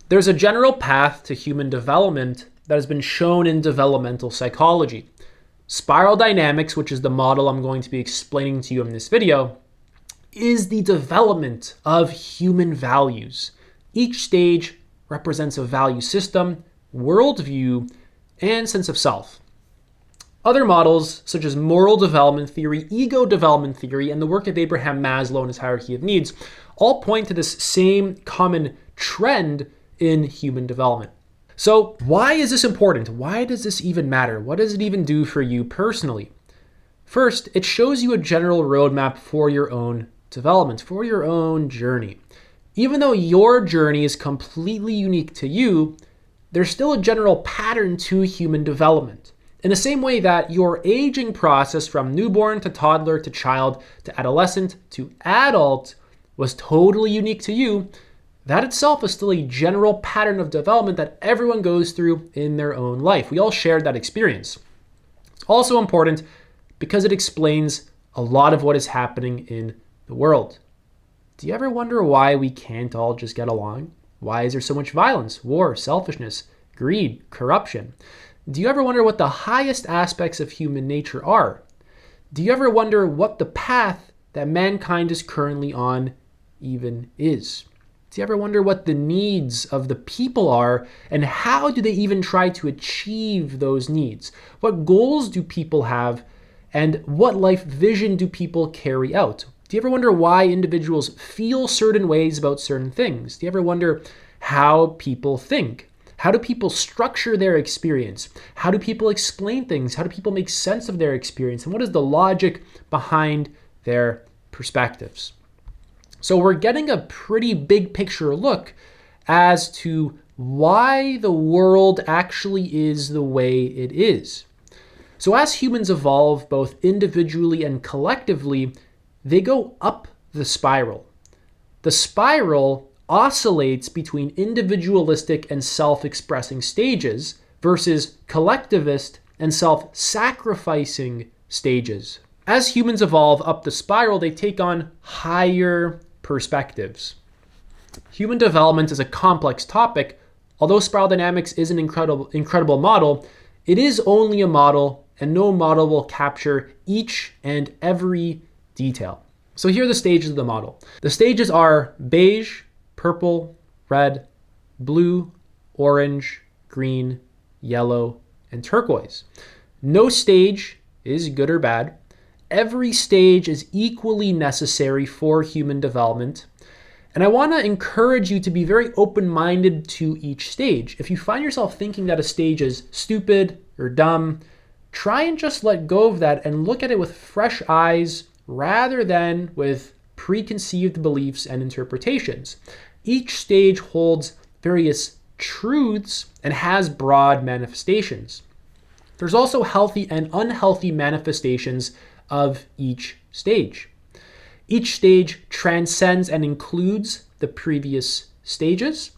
There's a general path to human development that has been shown in developmental psychology. Spiral dynamics, which is the model I'm going to be explaining to you in this video, is the development of human values. Each stage represents a value system, worldview, and sense of self. Other models, such as moral development theory, ego development theory, and the work of Abraham Maslow and his hierarchy of needs, all point to this same common trend in human development. So why is this important? Why does this even matter? What does it even do for you personally? First, it shows you a general roadmap for your own development, for your own journey. Even though your journey is completely unique to you, there's still a general pattern to human development. In the same way that your aging process from newborn to toddler to child to adolescent to adult was totally unique to you, that itself is still a general pattern of development that everyone goes through in their own life. We all shared that experience. It's also important because it explains a lot of what is happening in the world. Do you ever wonder why we can't all just get along? Why is there so much violence, war, selfishness, greed, corruption? Do you ever wonder what the highest aspects of human nature are? Do you ever wonder what the path that mankind is currently on even is? Do you ever wonder what the needs of the people are and how do they even try to achieve those needs? What goals do people have and what life vision do people carry out? Do you ever wonder why individuals feel certain ways about certain things? Do you ever wonder how people think? How do people structure their experience? How do people explain things? How do people make sense of their experience? And what is the logic behind their perspectives? So we're getting a pretty big picture look as to why the world actually is the way it is. So as humans evolve both individually and collectively, they go up the spiral. The spiral oscillates between individualistic and self-expressing stages versus collectivist and self-sacrificing stages. As humans evolve up the spiral, they take on higher perspectives. Human development is a complex topic. Although spiral dynamics is an incredible model, it is only a model, and no model will capture each and every detail. So here are the stages of the model. The stages are beige, purple, red, blue, orange, green, yellow, and turquoise. No stage is good or bad. Every stage is equally necessary for human development. And I want to encourage you to be very open-minded to each stage. If you find yourself thinking that a stage is stupid or dumb, try and just let go of that and look at it with fresh eyes rather than with preconceived beliefs and interpretations. Each stage holds various truths and has broad manifestations. There's also healthy and unhealthy manifestations of each stage. Each stage transcends and includes the previous stages.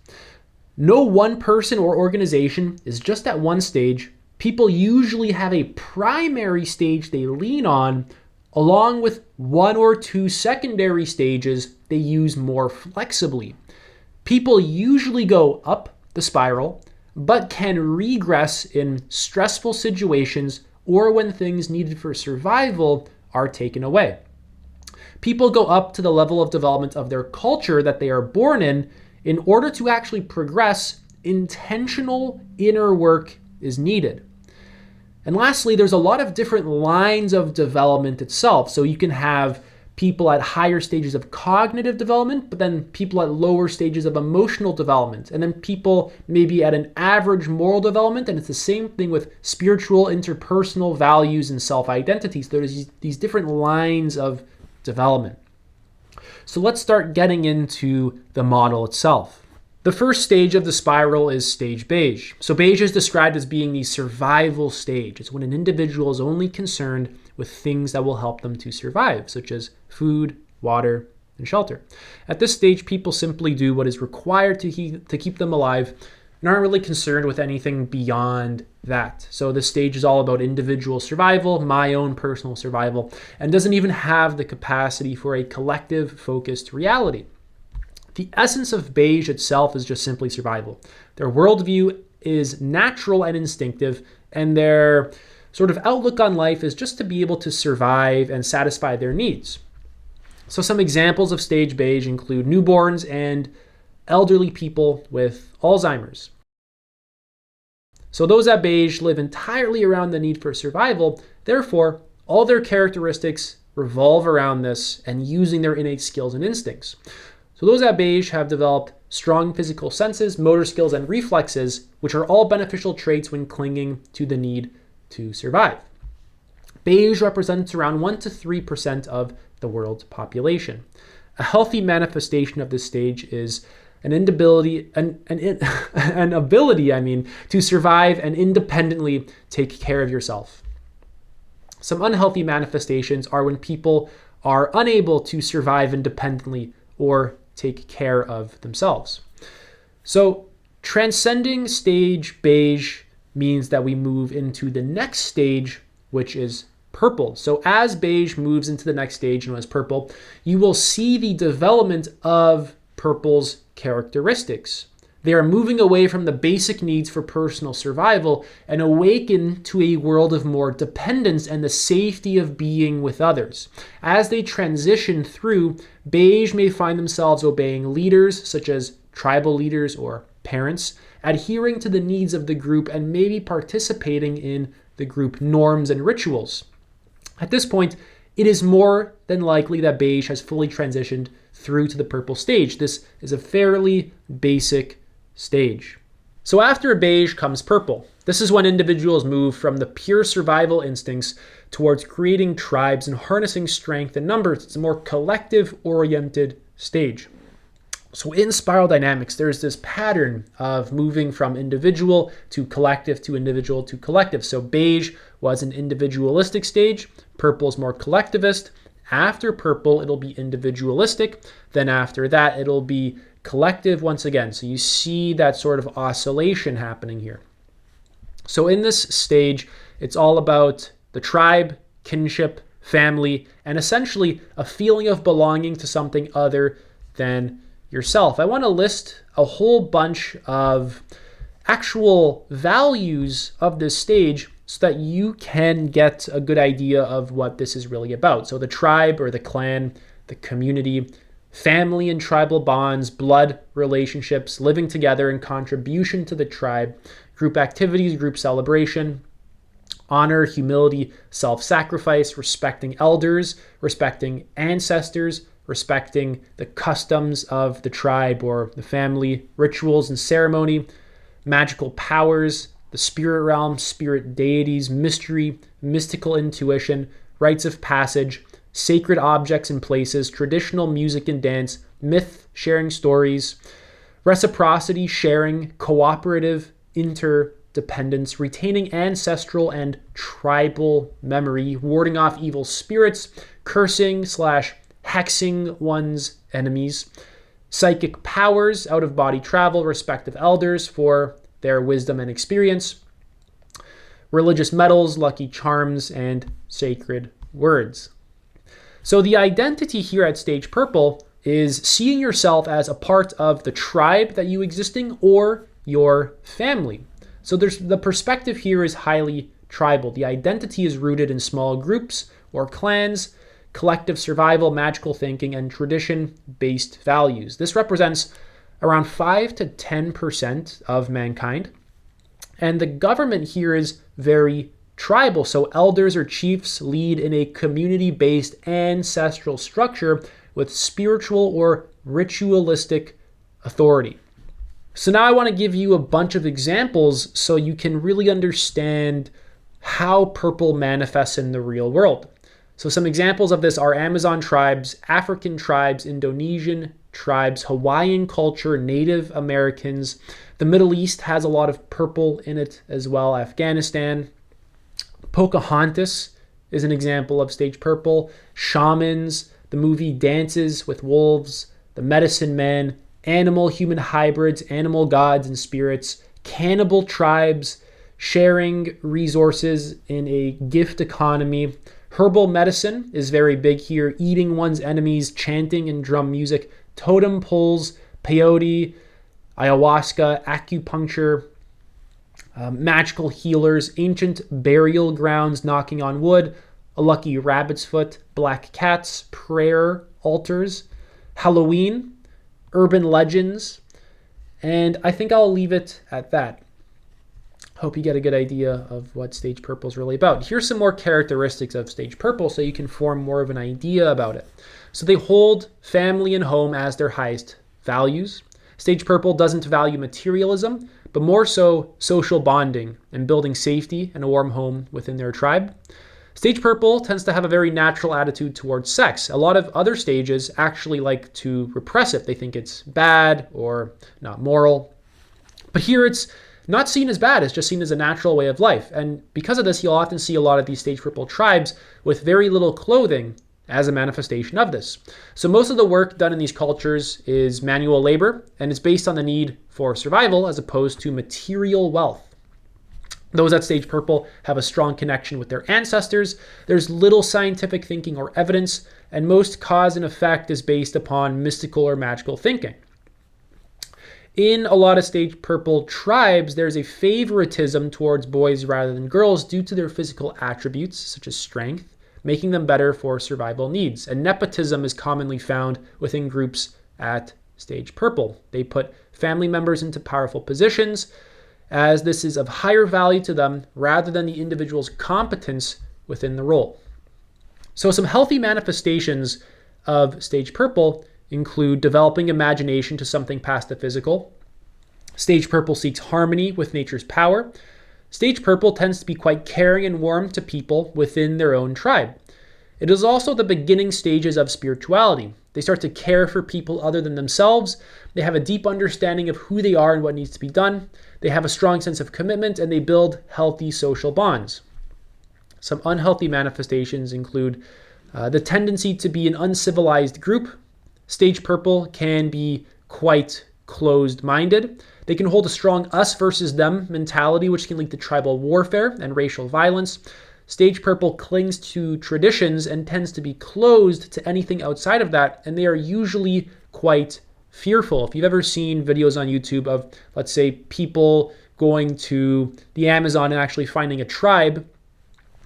No one person or organization is just at one stage. People usually have a primary stage they lean on, along with one or two secondary stages they use more flexibly. People usually go up the spiral, but can regress in stressful situations or when things needed for survival are taken away. People go up to the level of development of their culture that they are born in order to actually progress. Intentional inner work is needed. And lastly, there's a lot of different lines of development itself. So you can have people at higher stages of cognitive development, but then people at lower stages of emotional development, and then people maybe at an average moral development. And it's the same thing with spiritual, interpersonal values and self-identity. So there's these different lines of development. So let's start getting into the model itself. The first stage of the spiral is stage beige. So beige is described as being the survival stage. It's when an individual is only concerned with things that will help them to survive, such as food, water, and shelter. At this stage, people simply do what is required to keep them alive and aren't really concerned with anything beyond that. So this stage is all about individual survival, my own personal survival, and doesn't even have the capacity for a collective focused reality. The essence of Beige itself is just simply survival. Their worldview is natural and instinctive, and their sort of outlook on life is just to be able to survive and satisfy their needs. So some examples of stage Beige include newborns and elderly people with Alzheimer's. So those at Beige live entirely around the need for survival. Therefore, all their characteristics revolve around this and using their innate skills and instincts. So those at Beige have developed strong physical senses, motor skills, and reflexes, which are all beneficial traits when clinging to the need to survive. Beige represents around 1 to 3% of the world's population. A healthy manifestation of this stage is an ability to survive and independently take care of yourself. Some unhealthy manifestations are when people are unable to survive independently or take care of themselves. So transcending stage Beige means that we move into the next stage, which is purple. So as Beige moves into the next stage, known as purple, you will see the development of purple's characteristics. They are moving away from the basic needs for personal survival and awaken to a world of more dependence and the safety of being with others. As they transition through, Beige may find themselves obeying leaders such as tribal leaders or parents, adhering to the needs of the group, and maybe participating in the group norms and rituals. At this point, it is more than likely that Beige has fully transitioned through to the purple stage. This is a fairly basic stage. So after Beige comes purple. This is when individuals move from the pure survival instincts towards creating tribes and harnessing strength and numbers. It's a more collective-oriented stage. So in spiral dynamics, there's this pattern of moving from individual to collective to individual to collective. So Beige was an individualistic stage. Purple is more collectivist. After purple, it'll be individualistic. Then after that, it'll be collective once again. So you see that sort of oscillation happening here. So in this stage, it's all about the tribe, kinship, family, and essentially a feeling of belonging to something other than yourself. I want to list a whole bunch of actual values of this stage so that you can get a good idea of what this is really about. So the tribe or the clan, the community, family and tribal bonds, blood relationships, living together and contribution to the tribe, group activities, group celebration, honor, humility, self-sacrifice, respecting elders, respecting ancestors, respecting the customs of the tribe or the family, rituals and ceremony, magical powers, the spirit realm, spirit deities, mystery, mystical intuition, rites of passage, sacred objects and places, traditional music and dance, myth, sharing stories, reciprocity, sharing, cooperative, interdependence, retaining ancestral and tribal memory, warding off evil spirits, cursing / hexing one's enemies, psychic powers, out-of-body travel, respect of elders for their wisdom and experience, religious medals, lucky charms, and sacred words. So the identity here at stage purple is seeing yourself as a part of the tribe that you existing or your family. So the perspective here is highly tribal. The identity is rooted in small groups or clans, collective survival, magical thinking, and tradition-based values. This represents around 5 to 10% of mankind. And the government here is very tribal. So elders or chiefs lead in a community-based ancestral structure with spiritual or ritualistic authority. So now I want to give you a bunch of examples so you can really understand how purple manifests in the real world. So some examples of this are Amazon tribes, African tribes, Indonesian tribes, Hawaiian culture, Native Americans. The Middle East has a lot of purple in it as well. Afghanistan. Pocahontas is an example of stage purple. Shamans, the movie Dances with Wolves, the Medicine Man, animal-human hybrids, animal gods and spirits, cannibal tribes, sharing resources in a gift economy. Herbal medicine is very big here, eating one's enemies, chanting and drum music, totem poles, peyote, ayahuasca, acupuncture, magical healers, ancient burial grounds knocking on wood, a lucky rabbit's foot, black cats, prayer altars, Halloween, urban legends, and I think I'll leave it at that. Hope you get a good idea of what stage purple is really about. Here's some more characteristics of stage purple so you can form more of an idea about it. So they hold family and home as their highest values. Stage purple doesn't value materialism, but more so social bonding and building safety and a warm home within their tribe. Stage purple tends to have a very natural attitude towards sex. A lot of other stages actually like to repress it. They think it's bad or not moral. But here it's not seen as bad, it's just seen as a natural way of life. And because of this, you'll often see a lot of these stage purple tribes with very little clothing as a manifestation of this. So most of the work done in these cultures is manual labor, and it's based on the need for survival as opposed to material wealth. Those at stage purple have a strong connection with their ancestors. There's little scientific thinking or evidence, and most cause and effect is based upon mystical or magical thinking. In a lot of stage purple tribes, there's a favoritism towards boys rather than girls due to their physical attributes, such as strength, making them better for survival needs. And nepotism is commonly found within groups at stage purple. They put family members into powerful positions, as this is of higher value to them rather than the individual's competence within the role. So some healthy manifestations of stage purple include developing imagination to something past the physical. Stage purple seeks harmony with nature's power. Stage purple tends to be quite caring and warm to people within their own tribe. It is also the beginning stages of spirituality. They start to care for people other than themselves. They have a deep understanding of who they are and what needs to be done. They have a strong sense of commitment, and they build healthy social bonds. Some unhealthy manifestations include the tendency to be an uncivilized group. Stage purple can be quite closed-minded. They can hold a strong us versus them mentality, which can lead to tribal warfare and racial violence. Stage purple clings to traditions and tends to be closed to anything outside of that, and they are usually quite fearful. If you've ever seen videos on YouTube of, let's say, people going to the Amazon and actually finding a tribe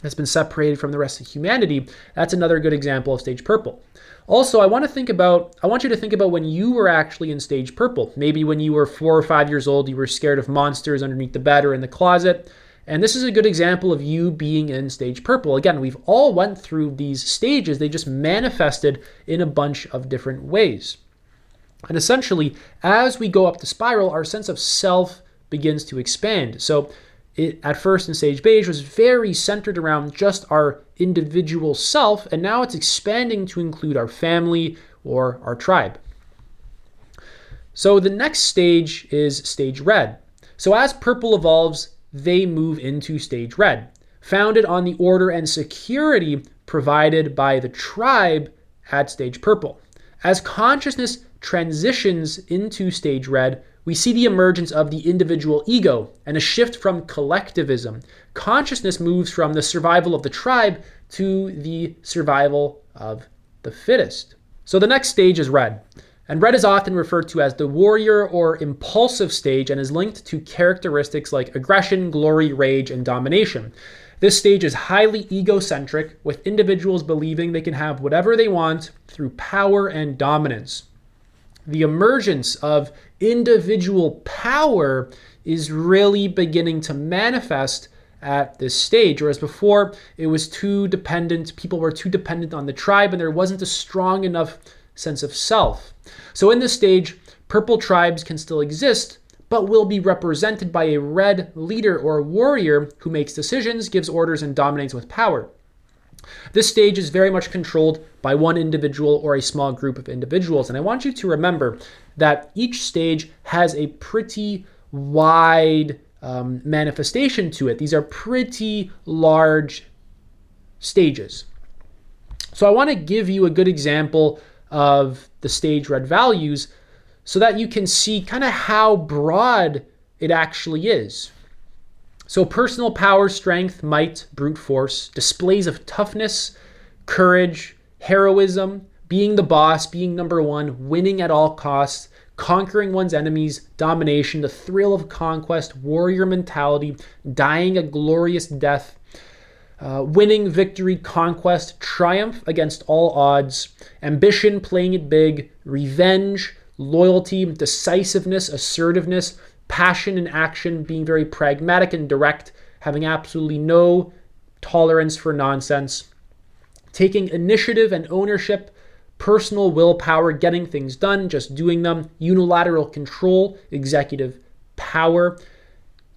that's been separated from the rest of humanity, that's another good example of stage purple. Also, I want you to think about when you were actually in stage purple. Maybe when you were 4 or 5 years old, you were scared of monsters underneath the bed or in the closet. And this is a good example of you being in stage purple. Again, we've all went through these stages. They just manifested in a bunch of different ways. And essentially, as we go up the spiral, our sense of self begins to expand. So it, at first in stage beige, was very centered around just our individual self, and now it's expanding to include our family or our tribe. So the next stage is stage red. So as purple evolves, they move into stage red, founded on the order and security provided by the tribe at stage purple. As consciousness transitions into stage red, we see the emergence of the individual ego and a shift from collectivism. Consciousness moves from the survival of the tribe to the survival of the fittest. So the next stage is red. And red is often referred to as the warrior or impulsive stage and is linked to characteristics like aggression, glory, rage, and domination. This stage is highly egocentric, with individuals believing they can have whatever they want through power and dominance. The emergence of individual power is really beginning to manifest at this stage, whereas before it was too dependent, people were too dependent on the tribe, and there wasn't a strong enough sense of self. So in this stage, purple tribes can still exist, but will be represented by a red leader or warrior who makes decisions, gives orders, and dominates with power. This stage is very much controlled by one individual or a small group of individuals. And I want you to remember that each stage has a pretty wide manifestation to it. These are pretty large stages. So I want to give you a good example of the stage red values so that you can see kind of how broad it actually is. So personal power, strength, might, brute force, displays of toughness, courage, heroism, being the boss, being number one, winning at all costs, conquering one's enemies, domination, the thrill of conquest, warrior mentality, dying a glorious death, winning, victory, conquest, triumph against all odds, ambition, playing it big, revenge, loyalty, decisiveness, assertiveness, passion and action, being very pragmatic and direct, having absolutely no tolerance for nonsense, taking initiative and ownership, personal willpower, getting things done, just doing them, unilateral control, executive power,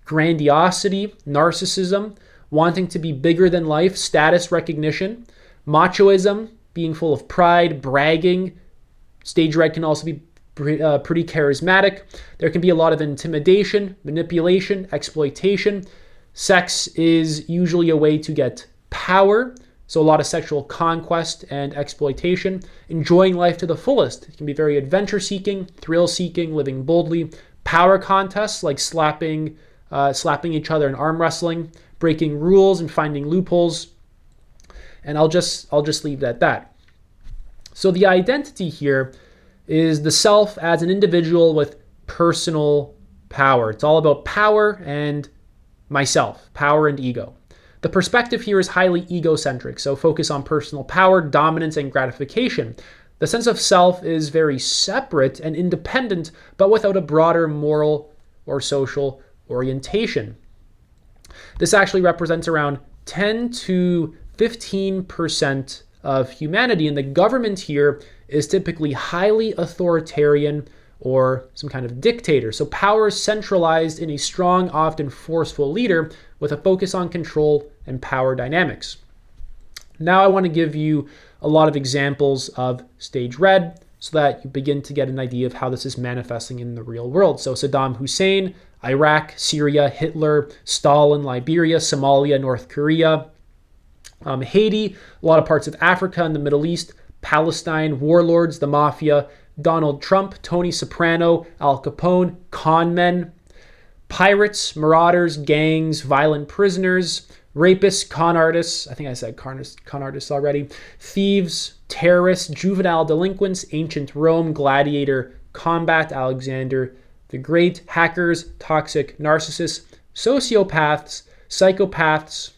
grandiosity, narcissism, wanting to be bigger than life, status recognition, machoism, being full of pride, bragging. Stage red can also be pretty charismatic. There can be a lot of intimidation, manipulation, exploitation. Sex is usually a way to get power, so a lot of sexual conquest and exploitation. Enjoying life to the fullest. It can be very adventure-seeking, thrill-seeking, living boldly. Power contests like slapping each other in arm wrestling, breaking rules and finding loopholes. And I'll just leave it at that. So the identity here is the self as an individual with personal power. It's all about power and myself, power and ego. The perspective here is highly egocentric, so focus on personal power, dominance, and gratification. The sense of self is very separate and independent, but without a broader moral or social orientation. This actually represents around 10 to 15% of humanity, and the government here is typically highly authoritarian or some kind of dictator. So power is centralized in a strong, often forceful leader with a focus on control and power dynamics. Now I want to give you a lot of examples of stage red so that you begin to get an idea of how this is manifesting in the real world. So Saddam Hussein, Iraq, Syria, Hitler, Stalin, Liberia, Somalia, North Korea, Haiti, a lot of parts of Africa and the Middle East, Palestine, warlords, the mafia, Donald Trump, Tony Soprano, Al Capone, con men, pirates, marauders, gangs, violent prisoners, rapists, con artists, I think I said con artists already, thieves, terrorists, juvenile delinquents, ancient Rome, gladiator, combat, Alexander the Great, hackers, toxic narcissists, sociopaths, psychopaths.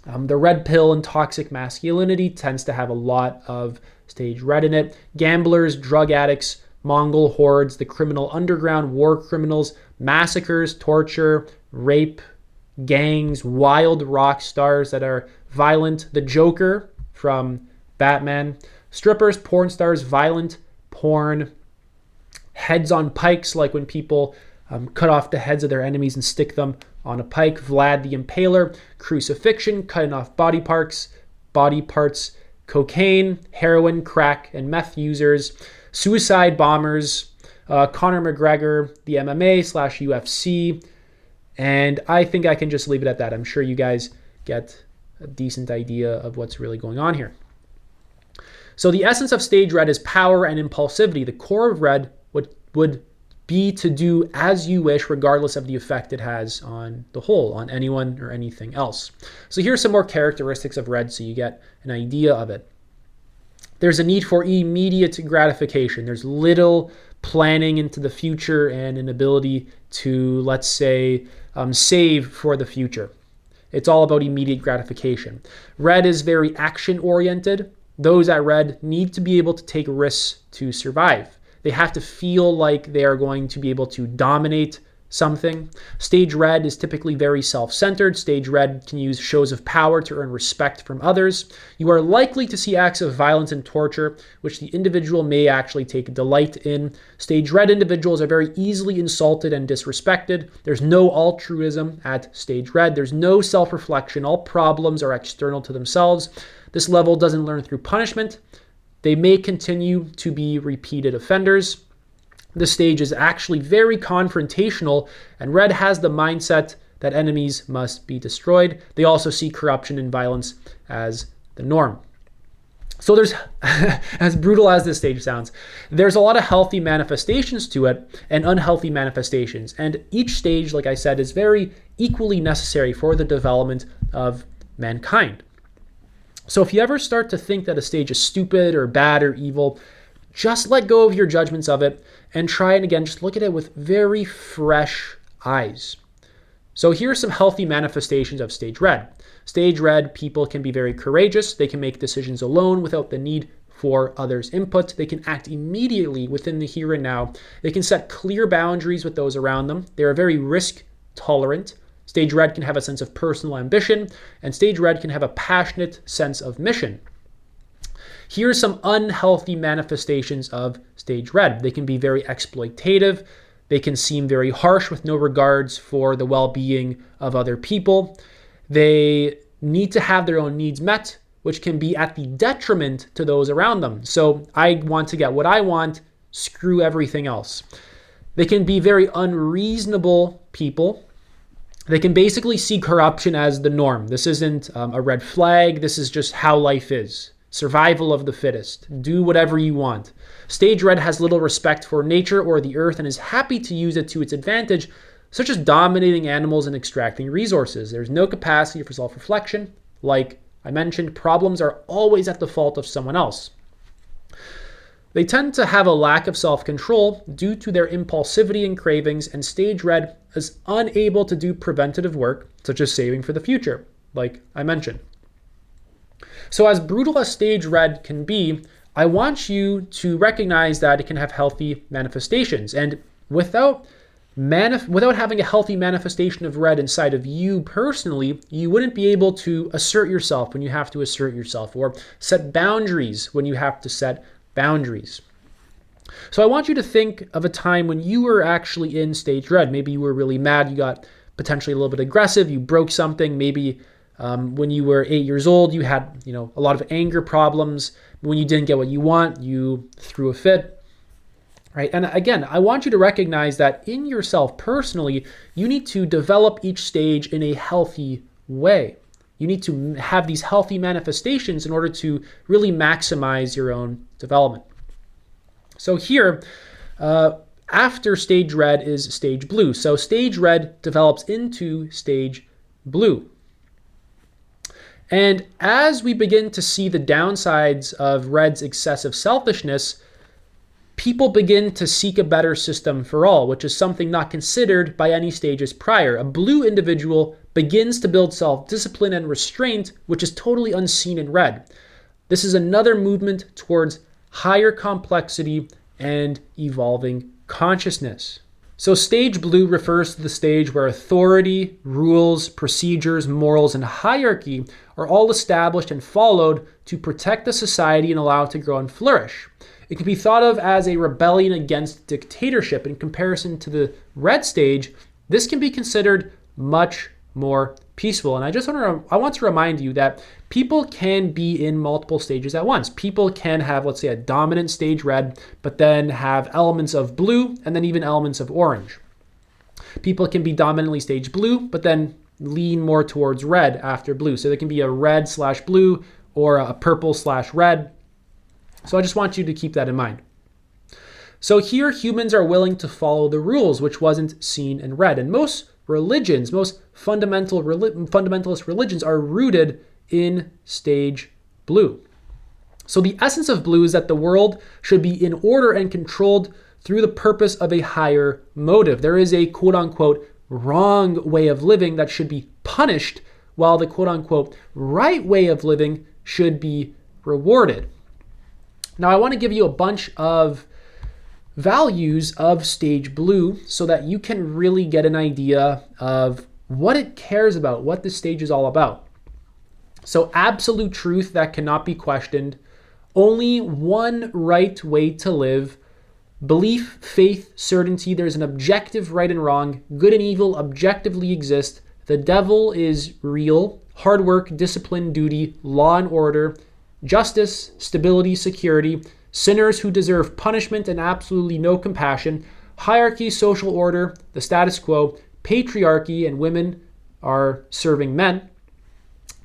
The red pill and toxic masculinity tends to have a lot of stage red in it. Gamblers, drug addicts, Mongol hordes, the criminal underground, war criminals, massacres, torture, rape, gangs, wild rock stars that are violent. The Joker from Batman. Strippers, porn stars, violent porn. Heads on pikes, like when people cut off the heads of their enemies and stick them on a pike. Vlad the Impaler. Crucifixion, cutting off body parts. Cocaine, heroin, crack, and meth users. Suicide bombers. Conor McGregor, the MMA/UFC. And I think I can just leave it at that. I'm sure you guys get a decent idea of what's really going on here. So the essence of stage red is power and impulsivity. The core of red would be to do as you wish, regardless of the effect it has on the whole, on anyone or anything else. So here's some more characteristics of red so you get an idea of it. There's a need for immediate gratification. There's little planning into the future and an ability to, let's say, save for the future. It's all about immediate gratification. Red is very action-oriented. Those at red need to be able to take risks to survive. They have to feel like they are going to be able to dominate something. Stage red is typically very self-centered. Stage red can use shows of power to earn respect from others. You are likely to see acts of violence and torture, which the individual may actually take delight in. Stage red individuals are very easily insulted and disrespected. There's no altruism at stage red. There's no self-reflection. All problems are external to themselves. This level doesn't learn through punishment. They may continue to be repeated offenders. This stage is actually very confrontational, and red has the mindset that enemies must be destroyed. They also see corruption and violence as the norm. So there's, as brutal as this stage sounds, there's a lot of healthy manifestations to it and unhealthy manifestations. And each stage, like I said, is very equally necessary for the development of mankind. So if you ever start to think that a stage is stupid or bad or evil, just let go of your judgments of it and try and again, just look at it with very fresh eyes. So here are some healthy manifestations of stage red. Stage red people can be very courageous. They can make decisions alone without the need for others' input. They can act immediately within the here and now. They can set clear boundaries with those around them. They are very risk tolerant. Stage red can have a sense of personal ambition, and stage red can have a passionate sense of mission. Here are some unhealthy manifestations of stage red. They can be very exploitative. They can seem very harsh with no regards for the well-being of other people. They need to have their own needs met, which can be at the detriment to those around them. So I want to get what I want, screw everything else. They can be very unreasonable people. They can basically see corruption as the norm. This isn't a red flag. This is just how life is. Survival of the fittest. Do whatever you want. Stage red has little respect for nature or the earth and is happy to use it to its advantage, such as dominating animals and extracting resources. There's no capacity for self-reflection. Like I mentioned, problems are always at the fault of someone else. They tend to have a lack of self-control due to their impulsivity and cravings, and stage red is unable to do preventative work, such as saving for the future, like I mentioned. So as brutal as stage red can be, I want you to recognize that it can have healthy manifestations. And without having a healthy manifestation of red inside of you personally, you wouldn't be able to assert yourself when you have to assert yourself, or set boundaries when you have to set boundaries. So I want you to think of a time when you were actually in stage red. Maybe you were really mad, you got potentially a little bit aggressive, you broke something. Maybe when you were 8 years old, you had a lot of anger problems. When you didn't get what you want, you threw a fit. Right? And again, I want you to recognize that in yourself personally, you need to develop each stage in a healthy way. You need to have these healthy manifestations in order to really maximize your own development. So here, after stage red is stage blue. So stage red develops into stage blue. And as we begin to see the downsides of red's excessive selfishness, people begin to seek a better system for all, which is something not considered by any stages prior. A blue individual begins to build self-discipline and restraint, which is totally unseen in red. This is another movement towards higher complexity and evolving consciousness. So stage blue refers to the stage where authority, rules, procedures, morals, and hierarchy are all established and followed to protect the society and allow it to grow and flourish. It can be thought of as a rebellion against dictatorship. In comparison to the red stage, this can be considered much more peaceful. And I want to remind you that people can be in multiple stages at once. People can have, let's say, a dominant stage red, but then have elements of blue and then even elements of orange. People can be dominantly stage blue, but then lean more towards red after blue. So there can be a red/blue or a purple/red. So I just want you to keep that in mind. So here humans are willing to follow the rules, which wasn't seen in red. And most religions, most fundamentalist religions are rooted in stage blue. So the essence of blue is that the world should be in order and controlled through the purpose of a higher motive. There is a quote-unquote wrong way of living that should be punished, while the quote-unquote right way of living should be rewarded. Now I want to give you a bunch of values of stage blue so that you can really get an idea of what it cares about, what this stage is all about. So absolute truth that cannot be questioned, only one right way to live, belief, faith, certainty, there's an objective right and wrong, good and evil objectively exist, the devil is real, hard work, discipline, duty, law and order, justice, stability, security, sinners who deserve punishment and absolutely no compassion, hierarchy, social order, the status quo, patriarchy, and women are serving men,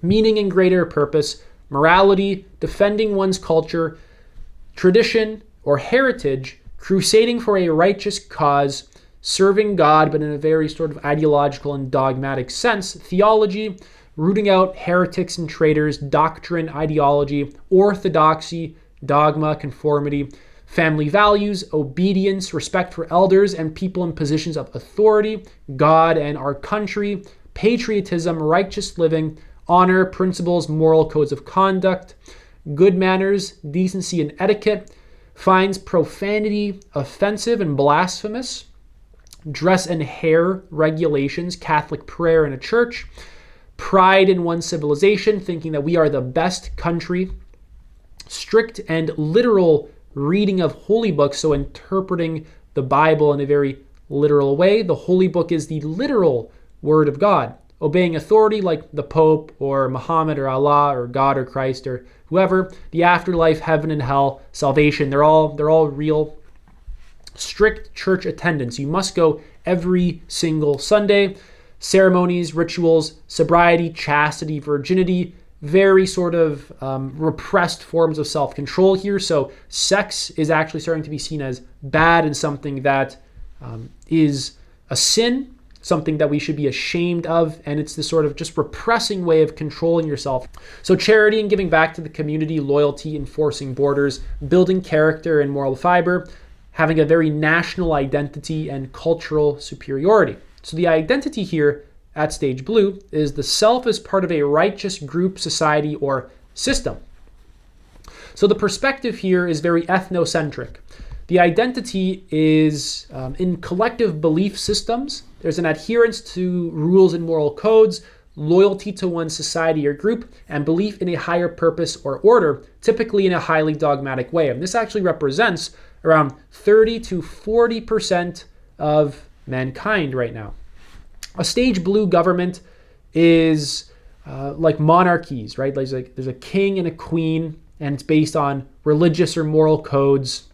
meaning and greater purpose, morality, defending one's culture, tradition or heritage, crusading for a righteous cause, serving God, but in a very sort of ideological and dogmatic sense, theology, rooting out heretics and traitors, doctrine, ideology, orthodoxy, dogma, conformity, family values, obedience, respect for elders and people in positions of authority, God and our country, patriotism, righteous living, honor, principles, moral codes of conduct, good manners, decency and etiquette, finds profanity offensive and blasphemous, dress and hair regulations, Catholic prayer in a church, pride in one's civilization, thinking that we are the best country, strict and literal reading of holy books, so interpreting the Bible in a very literal way. The holy book is the literal word of God. Obeying authority like the Pope or Muhammad or Allah or God or Christ or whoever. The afterlife, heaven and hell, salvation, they're all real. Strict church attendance. You must go every single Sunday. Ceremonies, rituals, sobriety, chastity, virginity, very sort of repressed forms of self-control here. So sex is actually starting to be seen as bad and something that is a sin, something that we should be ashamed of, and it's this sort of just repressing way of controlling yourself. So charity and giving back to the community, loyalty, enforcing borders, building character and moral fiber, having a very national identity and cultural superiority. So the identity here at stage blue is the self as part of a righteous group, society, or system. So the perspective here is very ethnocentric. The identity is in collective belief systems. There's an adherence to rules and moral codes, loyalty to one society or group, and belief in a higher purpose or order, typically in a highly dogmatic way. And this actually represents around 30 to 40% of mankind right now. A stage blue government is like monarchies, right? There's a king and a queen, and it's based on religious or moral codes.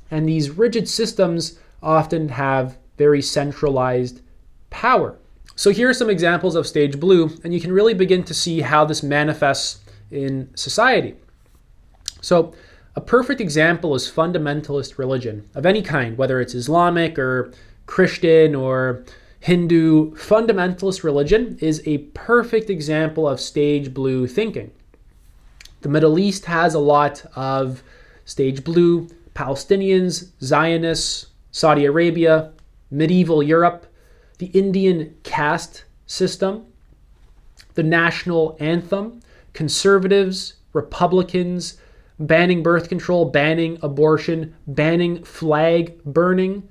And these rigid systems often have very centralized power. So here are some examples of stage blue, and you can really begin to see how this manifests in society. So a perfect example is fundamentalist religion of any kind, whether it's Islamic or Christian or Hindu. Fundamentalist religion is a perfect example of stage blue thinking. The Middle East has a lot of stage blue. Palestinians, Zionists, Saudi Arabia, medieval Europe, the Indian caste system, the national anthem, conservatives, Republicans, banning birth control, banning abortion, banning flag burning,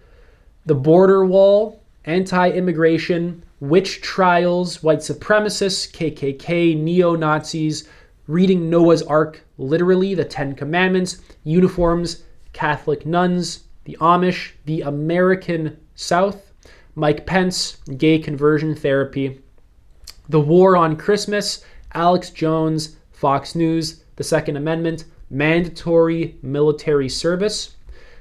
the border wall, anti-immigration, witch trials, white supremacists, KKK, neo-Nazis, reading Noah's Ark literally, the Ten Commandments, uniforms, Catholic nuns, the Amish, the American South, Mike Pence, gay conversion therapy, the war on Christmas, Alex Jones, Fox News, the Second Amendment, mandatory military service,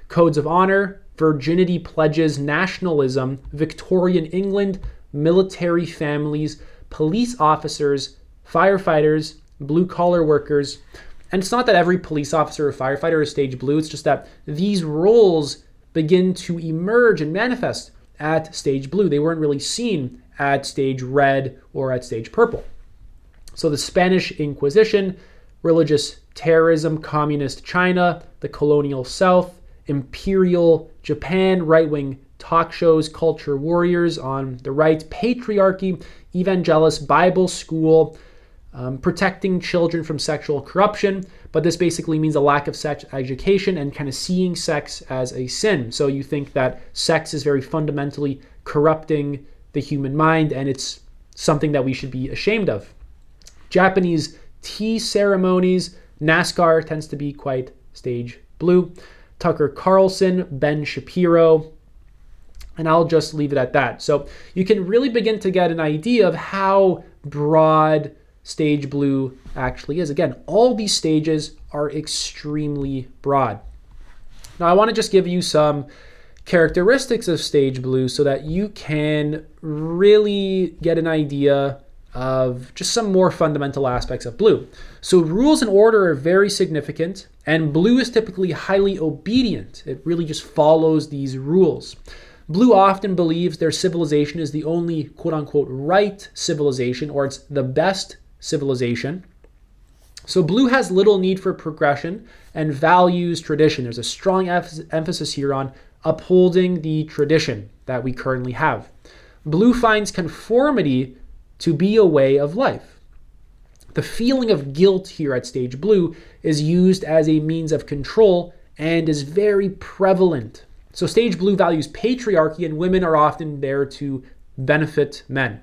codes of honor, virginity pledges, nationalism, Victorian England, military families, police officers, firefighters, blue-collar workers. And it's not that every police officer or firefighter is stage blue, it's just that these roles begin to emerge and manifest at stage blue. They weren't really seen at stage red or at stage purple. So the Spanish Inquisition, religious terrorism, communist China, the colonial South, imperial Japan, right-wing talk shows, culture warriors on the right, patriarchy, evangelist, Bible school, protecting children from sexual corruption, but this basically means a lack of sex education and kind of seeing sex as a sin. So you think that sex is very fundamentally corrupting the human mind, and it's something that we should be ashamed of. Japanese tea ceremonies, NASCAR tends to be quite stage blue. Tucker Carlson, Ben Shapiro, and I'll just leave it at that. So you can really begin to get an idea of how broad stage blue actually is. Again, all these stages are extremely broad. Now, I want to just give you some characteristics of stage blue so that you can really get an idea of just some more fundamental aspects of blue. So rules and order are very significant, and blue is typically highly obedient. It really just follows these rules. Blue often believes their civilization is the only quote-unquote right civilization, or it's the best civilization. So blue has little need for progression and values tradition. There's a strong emphasis here on upholding the tradition that we currently have. Blue finds conformity to be a way of life. The feeling of guilt here at stage blue is used as a means of control and is very prevalent. So stage blue values patriarchy, and women are often there to benefit men.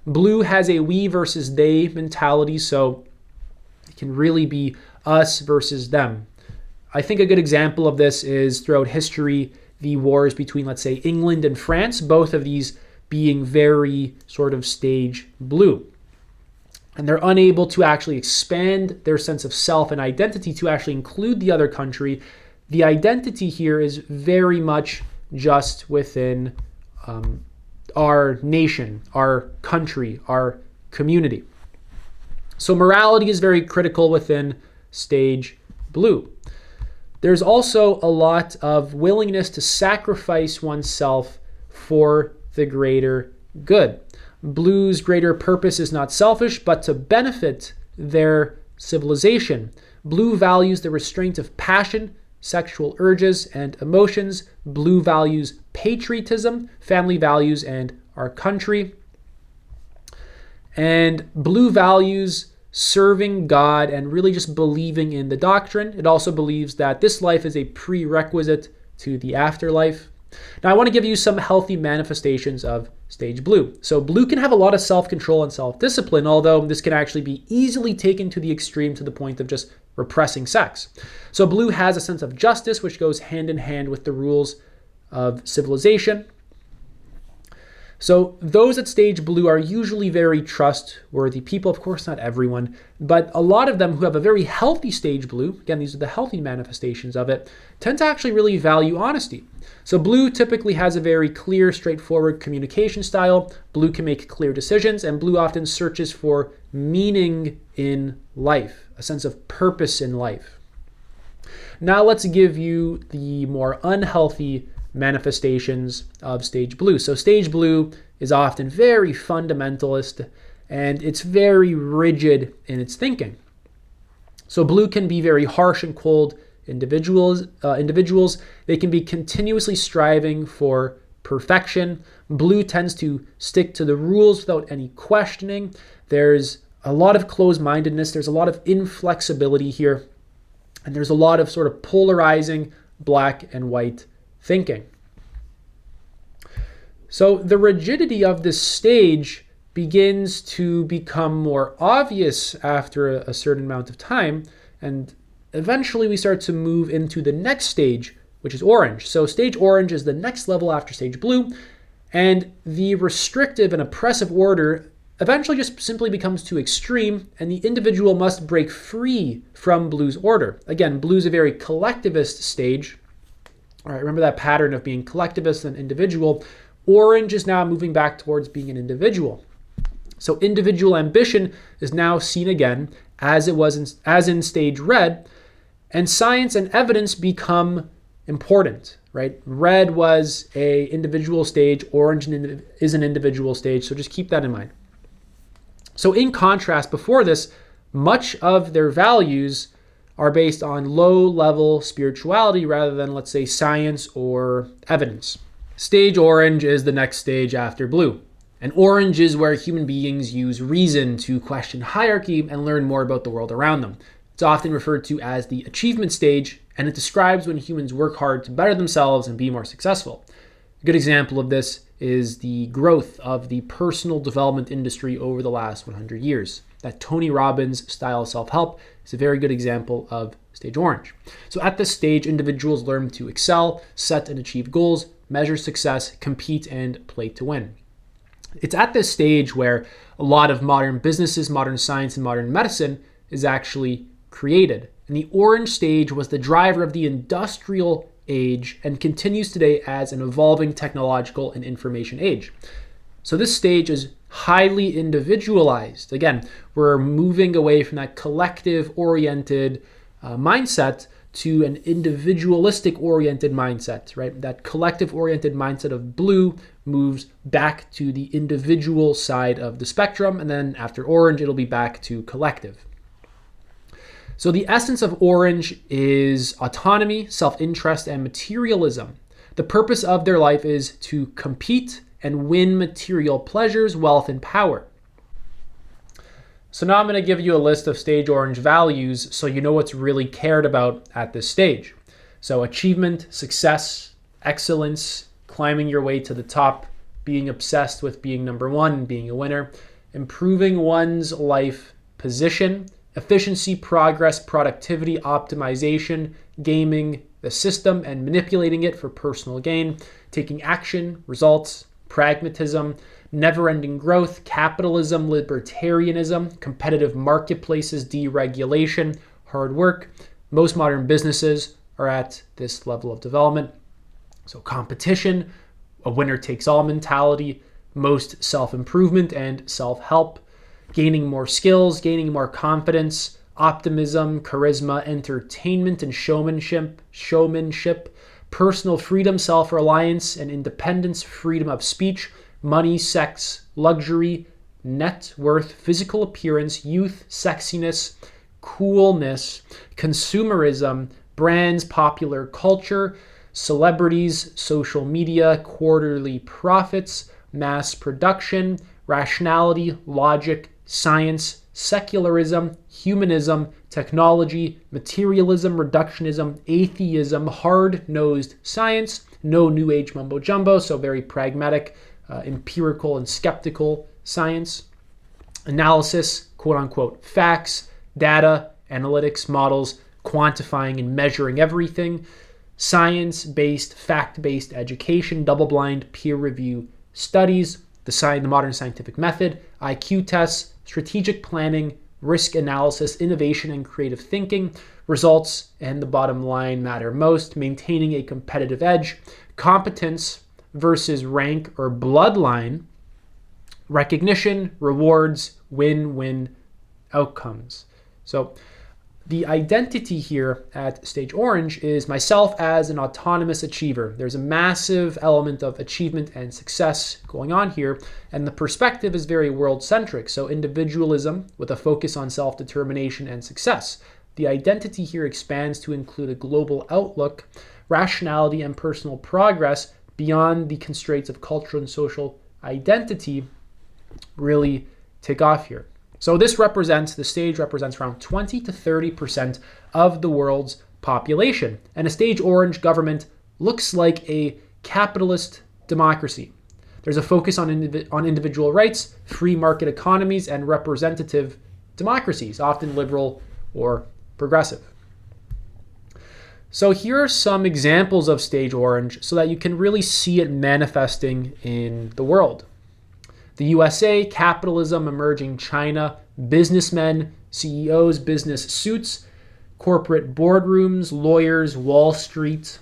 Blue has a we versus they mentality, so it can really be us versus them. I think a good example of this is throughout history, the wars between, let's say, England and France, both of these being very sort of stage blue. And they're unable to actually expand their sense of self and identity to actually include the other country. The identity here is very much just within our nation, our country, our community. So morality is very critical within stage blue. There's also a lot of willingness to sacrifice oneself for the greater good. Blue's greater purpose is not selfish, but to benefit their civilization. Blue values the restraint of passion, sexual urges, and emotions. Blue values patriotism, family values, and our country. And blue values serving God and really just believing in the doctrine. It also believes that this life is a prerequisite to the afterlife. Now, I want to give you some healthy manifestations of stage blue. So blue can have a lot of self-control and self-discipline, although this can actually be easily taken to the extreme to the point of just repressing sex. So blue has a sense of justice, which goes hand in hand with the rules of civilization. So those at stage blue are usually very trustworthy people. Of course, not everyone, but a lot of them who have a very healthy stage blue, again, these are the healthy manifestations of it, tend to actually really value honesty. So blue typically has a very clear, straightforward communication style. Blue can make clear decisions, and blue often searches for meaning in life, a sense of purpose in life. Now let's give you the more unhealthy manifestations of stage blue. So stage blue is often very fundamentalist, and it's very rigid in its thinking. So blue can be very harsh and cold individuals. They can be continuously striving for perfection. Blue tends to stick to the rules without any questioning. There's a lot of closed-mindedness. There's a lot of inflexibility here. And there's a lot of sort of polarizing black and white thinking. So the rigidity of this stage begins to become more obvious after a certain amount of time, and eventually we start to move into the next stage, which is orange. So stage orange is the next level after stage blue, and the restrictive and oppressive order eventually just simply becomes too extreme, and the individual must break free from blue's order. Again, blue's a very collectivist stage. All right, remember that pattern of being collectivist and individual. Orange is now moving back towards being an individual. So individual ambition is now seen again as in stage red, and science and evidence become important, right? Red was a individual stage, orange is an individual stage, so just keep that in mind. So in contrast, before this, much of their values are based on low-level spirituality rather than, let's say, science or evidence. Stage orange is the next stage after blue. And orange is where human beings use reason to question hierarchy and learn more about the world around them. It's often referred to as the achievement stage, and it describes when humans work hard to better themselves and be more successful. A good example of this is the growth of the personal development industry over the last 100 years. That Tony Robbins style self-help is a very good example of stage orange. So at this stage, individuals learn to excel, set and achieve goals, measure success, compete, and play to win. It's at this stage where a lot of modern businesses, modern science, and modern medicine is actually created. And the orange stage was the driver of the industrial age and continues today as an evolving technological and information age. So this stage is highly individualized. Again, we're moving away from that collective-oriented mindset to an individualistic-oriented mindset, right? That collective-oriented mindset of blue moves back to the individual side of the spectrum, and then after orange, it'll be back to collective. So the essence of Orange is autonomy, self-interest, and materialism. The purpose of their life is to compete and win material pleasures, wealth, and power. So now I'm going to give you a list of Stage Orange values so you know what's really cared about at this stage. So achievement, success, excellence, climbing your way to the top, being obsessed with being number one, being a winner, improving one's life position, efficiency, progress, productivity, optimization, gaming the system and manipulating it for personal gain, taking action, results, pragmatism, never-ending growth, capitalism, libertarianism, competitive marketplaces, deregulation, hard work. Most modern businesses are at this level of development. So competition, a winner-takes-all mentality, most self-improvement and self-help, gaining more skills, gaining more confidence, optimism, charisma, entertainment, and showmanship, personal freedom, self-reliance, and independence, freedom of speech, money, sex, luxury, net worth, physical appearance, youth, sexiness, coolness, consumerism, brands, popular culture, celebrities, social media, quarterly profits, mass production, rationality, logic, science, secularism, humanism, technology, materialism, reductionism, atheism, hard-nosed science, no new age mumbo jumbo, so very pragmatic, empirical and skeptical science, analysis, quote unquote, facts, data, analytics, models, quantifying and measuring everything, science-based, fact-based education, double-blind peer review studies, the modern scientific method, IQ tests, strategic planning, risk analysis, innovation and creative thinking, results, and the bottom line matter most, maintaining a competitive edge, competence versus rank or bloodline, recognition, rewards, win-win outcomes. So the identity here at Stage Orange is myself as an autonomous achiever. There's a massive element of achievement and success going on here, and the perspective is very world-centric, so individualism with a focus on self-determination and success. The identity here expands to include a global outlook, rationality, and personal progress beyond the constraints of cultural and social identity really take off here. So the stage represents around 20 to 30% of the world's population. And a Stage Orange government looks like a capitalist democracy. There's a focus on individual rights, free market economies, and representative democracies, often liberal or progressive. So here are some examples of Stage Orange so that you can really see it manifesting in the world. The USA, capitalism, emerging China, businessmen, CEOs, business suits, corporate boardrooms, lawyers, Wall Street,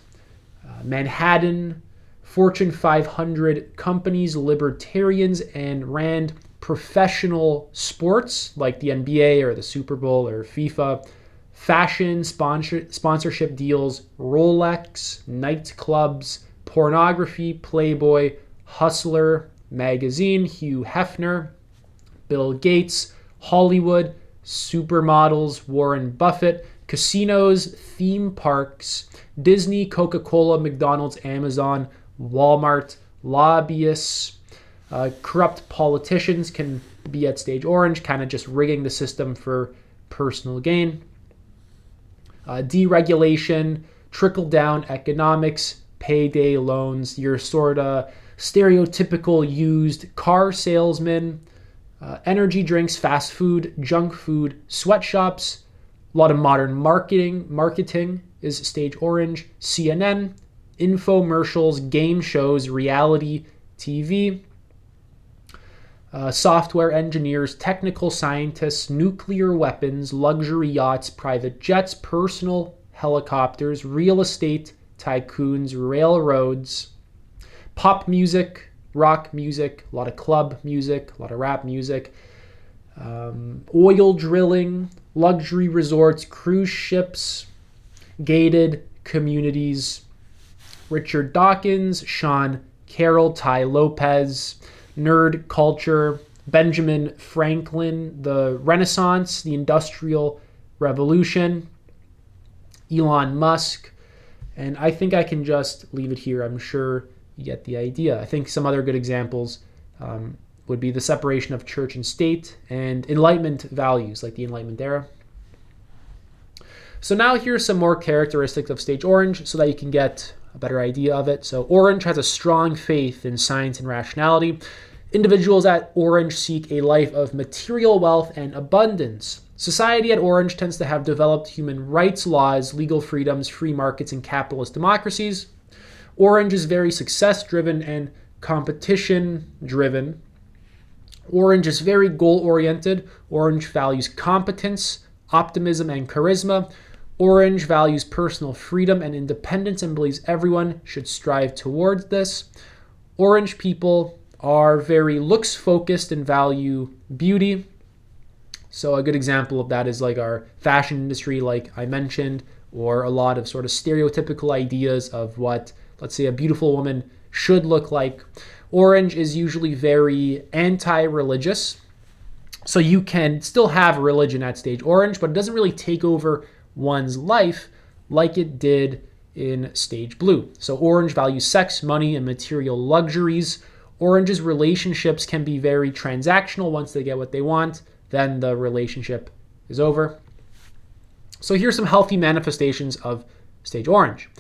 Manhattan, Fortune 500 companies, libertarians, and Rand, professional sports like the NBA or the Super Bowl or FIFA, fashion, sponsorship deals, Rolex, nightclubs, pornography, Playboy, Hustler, magazine, Hugh Hefner, Bill Gates, Hollywood, supermodels, Warren Buffett, casinos, theme parks, Disney, Coca-Cola, McDonald's, Amazon, Walmart, lobbyists, corrupt politicians can be at Stage Orange, kind of just rigging the system for personal gain. Deregulation, trickle-down economics, payday loans, your sort of stereotypical used car salesman, energy drinks, fast food, junk food, sweatshops, a lot of modern marketing is Stage Orange, CNN, infomercials, game shows, reality TV, software engineers, technical scientists, nuclear weapons, luxury yachts, private jets, personal helicopters, real estate tycoons, railroads, pop music, rock music, a lot of club music, a lot of rap music, oil drilling, luxury resorts, cruise ships, gated communities, Richard Dawkins, Sean Carroll, Ty Lopez, nerd culture, Benjamin Franklin, the Renaissance, the Industrial revolution, Elon Musk, and I think I can just leave it here. I'm sure you get the idea. I think some other good examples would be the separation of church and state and Enlightenment values, like the Enlightenment era. So now here's some more characteristics of stage orange so that you can get a better idea of it. So orange has a strong faith in science and rationality. Individuals at orange seek a life of material wealth and abundance. Society at orange tends to have developed human rights laws, legal freedoms, free markets, and capitalist democracies. Orange is very success-driven and competition-driven. Orange is very goal-oriented. Orange values competence, optimism, and charisma. Orange values personal freedom and independence and believes everyone should strive towards this. Orange people are very looks-focused and value beauty. So a good example of that is like our fashion industry, like I mentioned, or a lot of sort of stereotypical ideas of what, let's say, a beautiful woman should look like. Orange is usually very anti-religious. So you can still have religion at stage orange, but it doesn't really take over one's life like it did in stage blue. So orange values sex, money, and material luxuries. Orange's relationships can be very transactional. Once they get what they want, then the relationship is over. So here's some healthy manifestations of stage orange.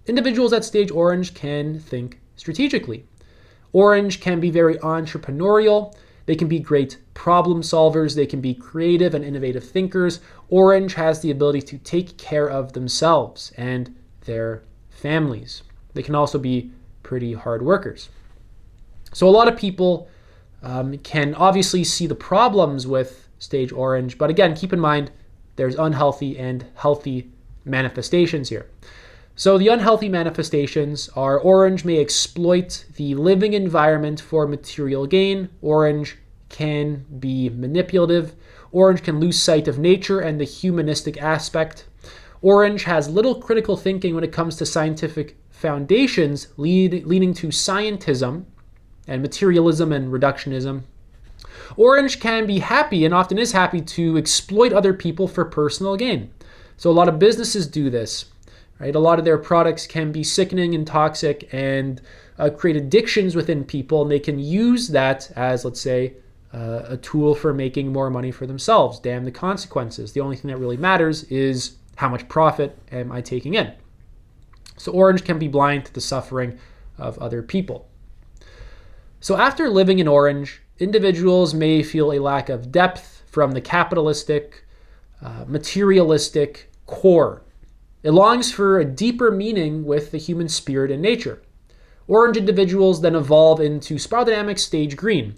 Individuals at stage orange can think strategically. Orange can be very entrepreneurial. They can be great problem solvers. They can be creative and innovative thinkers. Orange has the ability to take care of themselves and their families. They can also be pretty hard workers. So a lot of people can obviously see the problems with stage orange, but again, keep in mind there's unhealthy and healthy manifestations here. So the unhealthy manifestations are orange may exploit the living environment for material gain. Orange can be manipulative. Orange can lose sight of nature and the humanistic aspect. Orange has little critical thinking when it comes to scientific foundations, leading to scientism and materialism and reductionism. Orange can be happy and often is happy to exploit other people for personal gain. So a lot of businesses do this. Right? A lot of their products can be sickening and toxic and create addictions within people, and they can use that as, let's say, a tool for making more money for themselves. Damn the consequences. The only thing that really matters is how much profit am I taking in. So orange can be blind to the suffering of other people. So after living in orange, individuals may feel a lack of depth from the capitalistic, materialistic core. It longs for a deeper meaning with the human spirit and nature. Orange individuals then evolve into spiral dynamic stage green,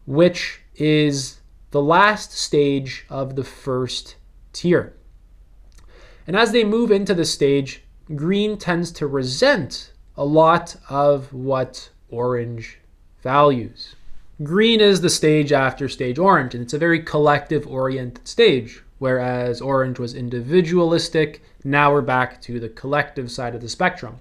which is the last stage of the first tier. And as they move into this stage, green tends to resent a lot of what orange values. Green is the stage after stage orange, and it's a very collective-oriented stage, whereas orange was individualistic. Now we're back to the collective side of the spectrum.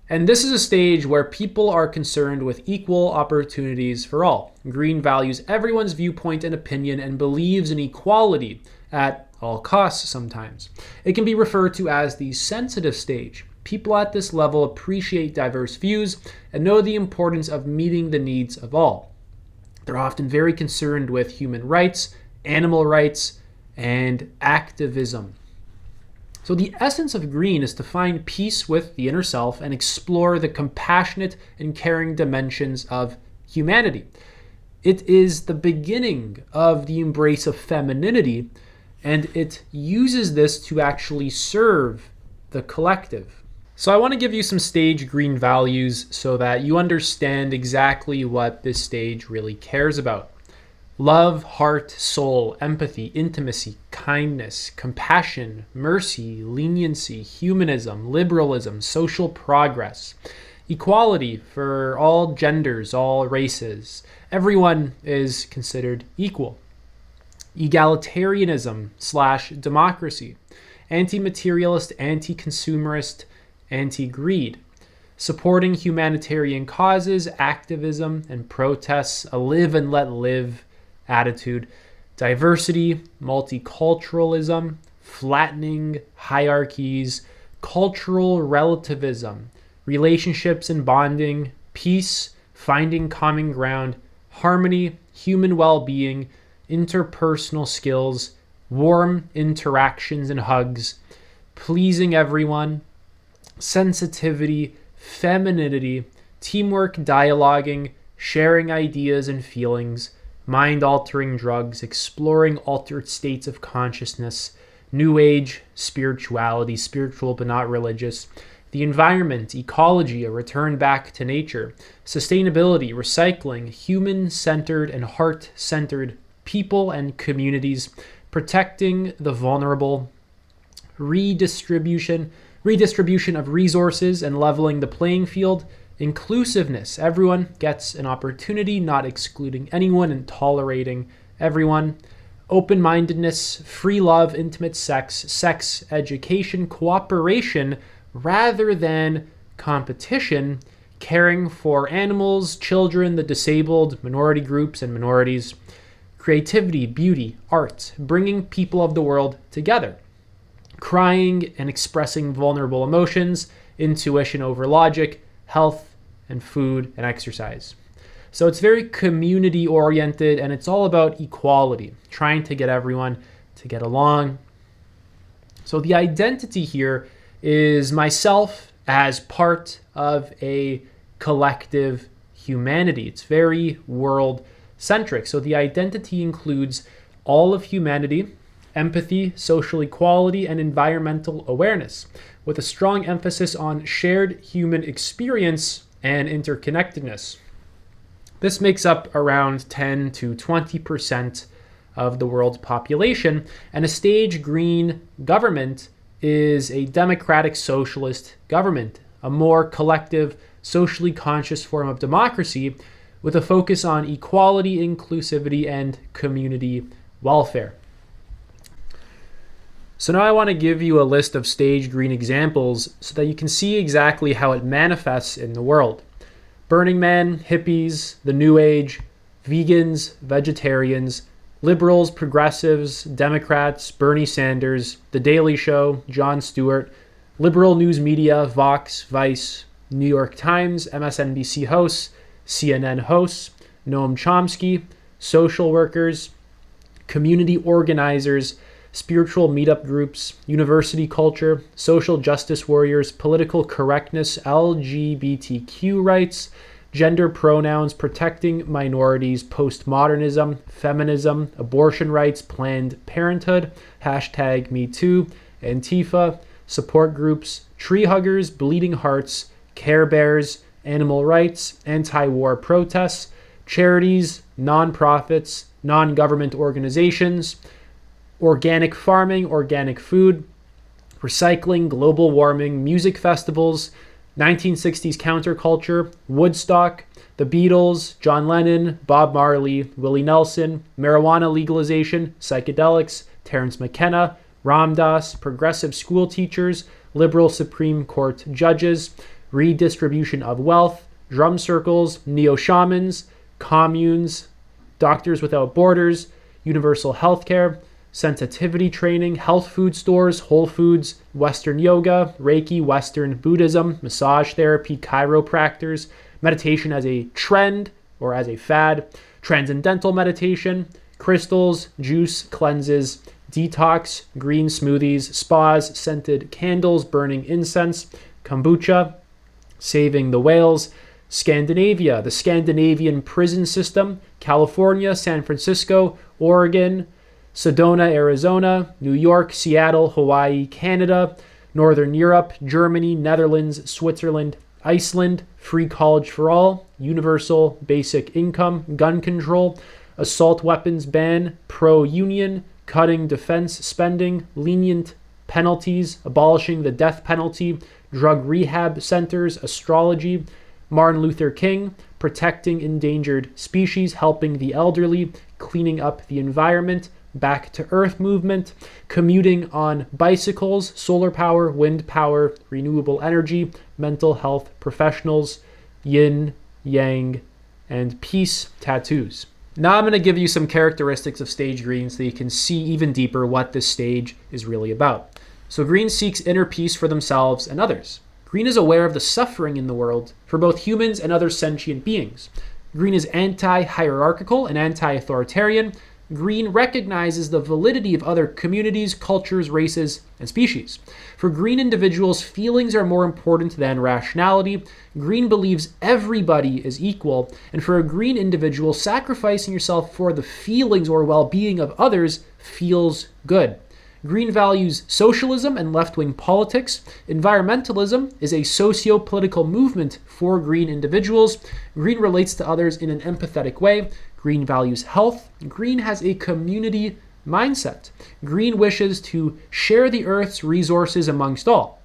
And this is a stage where people are concerned with equal opportunities for all. Green values everyone's viewpoint and opinion and believes in equality at all costs sometimes. It can be referred to as the sensitive stage. People at this level appreciate diverse views and know the importance of meeting the needs of all. They're often very concerned with human rights, animal rights, and activism. So the essence of green is to find peace with the inner self and explore the compassionate and caring dimensions of humanity. It is the beginning of the embrace of femininity, and it uses this to actually serve the collective. So I want to give you some stage green values so that you understand exactly what this stage really cares about. Love, heart, soul, empathy, intimacy, kindness, compassion, mercy, leniency, humanism, liberalism, social progress, equality for all genders, all races. Everyone is considered equal. Egalitarianism / democracy, anti-materialist, anti-consumerist, anti-greed, supporting humanitarian causes, activism and protests, a live and let live attitude, diversity, multiculturalism, flattening hierarchies, cultural relativism, relationships and bonding, peace, finding common ground, harmony, human well-being, interpersonal skills, warm interactions and hugs, pleasing everyone, sensitivity, femininity, teamwork, dialoguing, sharing ideas and feelings, mind-altering drugs, exploring altered states of consciousness, new age, spirituality, spiritual but not religious, the environment, ecology, a return back to nature, sustainability, recycling, human-centered and heart-centered people and communities, protecting the vulnerable, redistribution of resources and leveling the playing field, inclusiveness, everyone gets an opportunity, not excluding anyone and tolerating everyone, open-mindedness, free love, intimate sex education, cooperation rather than competition, caring for animals, children, the disabled, minority groups and minorities, creativity, beauty, art, bringing people of the world together, crying and expressing vulnerable emotions, intuition over logic, health and food and exercise. So it's very community oriented and it's all about equality, trying to get everyone to get along. So the identity here is myself as part of a collective humanity. It's very world centric. So the identity includes all of humanity, empathy, social equality, and environmental awareness, with a strong emphasis on shared human experience and interconnectedness. This makes up around 10 to 20% of the world's population, and a stage green government is a democratic socialist government, a more collective, socially conscious form of democracy with a focus on equality, inclusivity, and community welfare. So now I want to give you a list of stage green examples so that you can see exactly how it manifests in the world. Burning Man, hippies, the New Age, vegans, vegetarians, liberals, progressives, Democrats, Bernie Sanders, The Daily Show, Jon Stewart, liberal news media, Vox, Vice, New York Times, MSNBC hosts, CNN hosts, Noam Chomsky, social workers, community organizers, spiritual meetup groups, university culture, social justice warriors, political correctness, LGBTQ rights, gender pronouns, protecting minorities, postmodernism, feminism, abortion rights, Planned Parenthood, #MeToo, Antifa, support groups, tree huggers, bleeding hearts, Care Bears, animal rights, anti-war protests, charities, nonprofits, non-government organizations, organic farming, organic food, recycling, global warming, music festivals, 1960s counterculture, Woodstock, the Beatles, John Lennon, Bob Marley, Willie Nelson, marijuana legalization, psychedelics, Terence McKenna, Ram Dass, progressive school teachers, liberal Supreme Court judges, redistribution of wealth, drum circles, neo-shamans, communes, Doctors Without Borders, universal healthcare, sensitivity training, health food stores, Whole Foods, Western yoga, Reiki, Western Buddhism, massage therapy, chiropractors, meditation as a trend or as a fad, transcendental meditation, crystals, juice cleanses, detox, green smoothies, spas, scented candles, burning incense, kombucha, saving the whales, Scandinavia, the Scandinavian prison system, California, San Francisco, Oregon, Sedona, Arizona, New York, Seattle, Hawaii, Canada, Northern Europe, Germany, Netherlands, Switzerland, Iceland, free college for all, universal basic income, gun control, assault weapons ban, pro-union, cutting defense spending, lenient penalties, abolishing the death penalty, drug rehab centers, astrology, Martin Luther King, protecting endangered species, helping the elderly, cleaning up the environment, back to earth movement, commuting on bicycles, solar power, wind power, renewable energy, mental health professionals, yin, yang, and peace tattoos. Now I'm going to give you some characteristics of stage green so you can see even deeper what this stage is really about. So green seeks inner peace for themselves and others. Green is aware of the suffering in the world for both humans and other sentient beings. Green is anti-hierarchical and anti-authoritarian. Green recognizes the validity of other communities, cultures, races, and species. For green individuals, feelings are more important than rationality. Green believes everybody is equal. And for a green individual, sacrificing yourself for the feelings or well-being of others feels good. Green values socialism and left-wing politics. Environmentalism is a socio-political movement for green individuals. Green relates to others in an empathetic way. Green values health. Green has a community mindset. Green wishes to share the Earth's resources amongst all.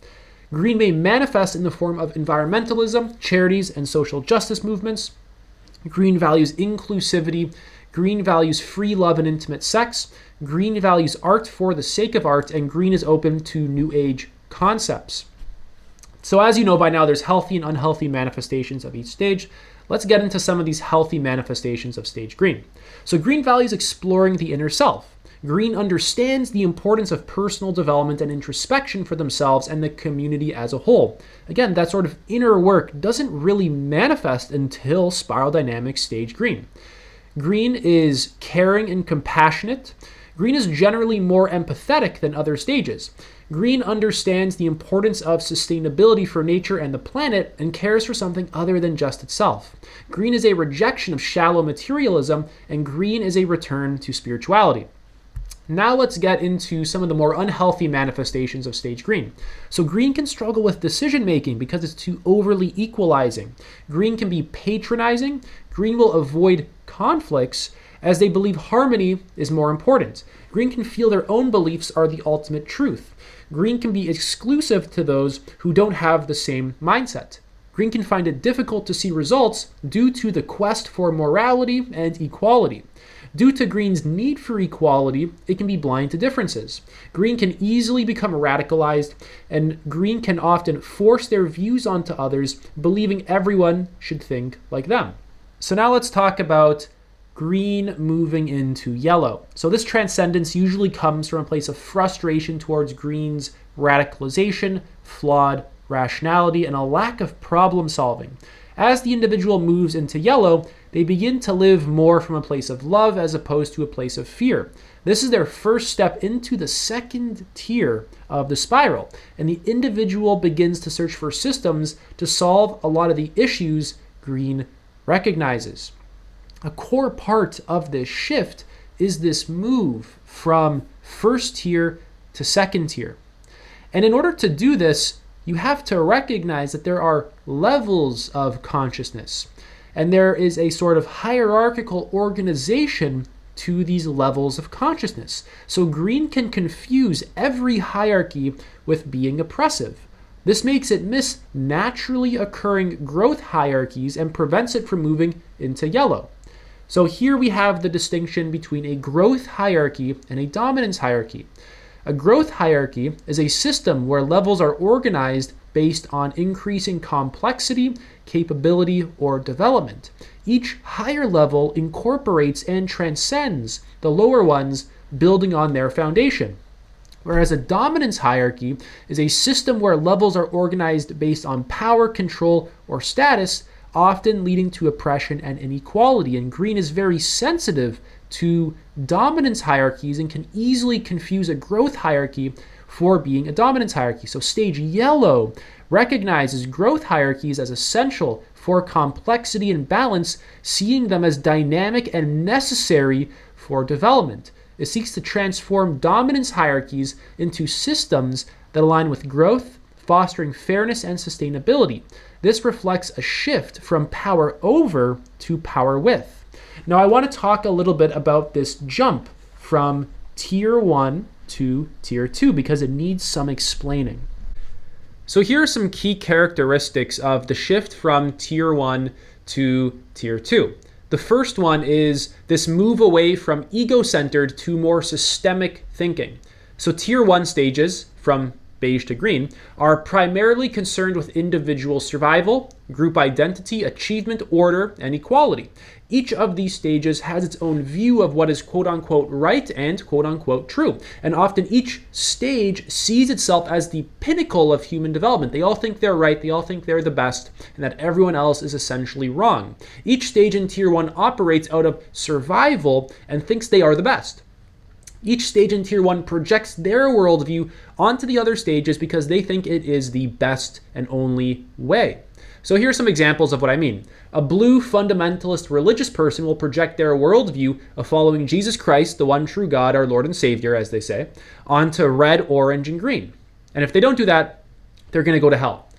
Green may manifest in the form of environmentalism, charities, and social justice movements. Green values inclusivity. Green values free love and intimate sex. Green values art for the sake of art, and green is open to new age concepts. So as you know by now, there's healthy and unhealthy manifestations of each stage. Let's get into some of these healthy manifestations of stage green. So green values exploring the inner self. Green understands the importance of personal development and introspection for themselves and the community as a whole. Again, that sort of inner work doesn't really manifest until spiral dynamics stage green. Green is caring and compassionate. Green is generally more empathetic than other stages. Green understands the importance of sustainability for nature and the planet and cares for something other than just itself. Green is a rejection of shallow materialism, and green is a return to spirituality. Now let's get into some of the more unhealthy manifestations of stage green. So green can struggle with decision making because it's too overly equalizing. Green can be patronizing. Green will avoid conflicts as they believe harmony is more important. Green can feel their own beliefs are the ultimate truth. Green can be exclusive to those who don't have the same mindset. Green can find it difficult to see results due to the quest for morality and equality. Due to green's need for equality, it can be blind to differences. Green can easily become radicalized, and green can often force their views onto others, believing everyone should think like them. So now let's talk about green moving into yellow. So this transcendence usually comes from a place of frustration towards green's radicalization, flawed rationality, and a lack of problem solving. As the individual moves into yellow, they begin to live more from a place of love as opposed to a place of fear. This is their first step into the second tier of the spiral, and the individual begins to search for systems to solve a lot of the issues green recognizes. A core part of this shift is this move from first tier to second tier. And in order to do this, you have to recognize that there are levels of consciousness, and there is a sort of hierarchical organization to these levels of consciousness. So green can confuse every hierarchy with being oppressive. This makes it miss naturally occurring growth hierarchies and prevents it from moving into yellow. So here we have the distinction between a growth hierarchy and a dominance hierarchy. A growth hierarchy is a system where levels are organized based on increasing complexity, capability, or development. Each higher level incorporates and transcends the lower ones, building on their foundation. Whereas a dominance hierarchy is a system where levels are organized based on power, control, or status, often leading to oppression and inequality. And green is very sensitive to dominance hierarchies and can easily confuse a growth hierarchy for being a dominance hierarchy. So stage yellow recognizes growth hierarchies as essential for complexity and balance, seeing them as dynamic and necessary for development. It seeks to transform dominance hierarchies into systems that align with growth, fostering fairness and sustainability. This reflects a shift from power over to power with. Now I want to talk a little bit about this jump from tier 1 to tier 2 because it needs some explaining. So here are some key characteristics of the shift from tier 1 to tier 2. The first one is this move away from ego-centered to more systemic thinking. So tier 1 stages, from beige to green, are primarily concerned with individual survival, group identity, achievement, order, and equality. each of these stages has its own view of what is quote-unquote right and quote-unquote true. And often each stage sees itself as the pinnacle of human development. They all think they're right, they all think they're the best, and that everyone else is essentially wrong. Each stage in Tier 1 operates out of survival and thinks they are the best. Each stage in Tier 1 projects their worldview onto the other stages because they think it is the best and only way. So here are some examples of what I mean. A blue fundamentalist religious person will project their worldview of following Jesus Christ, the one true God, our Lord and Savior, as they say, onto red, orange, and green. And if they don't do that, they're going to go to hell.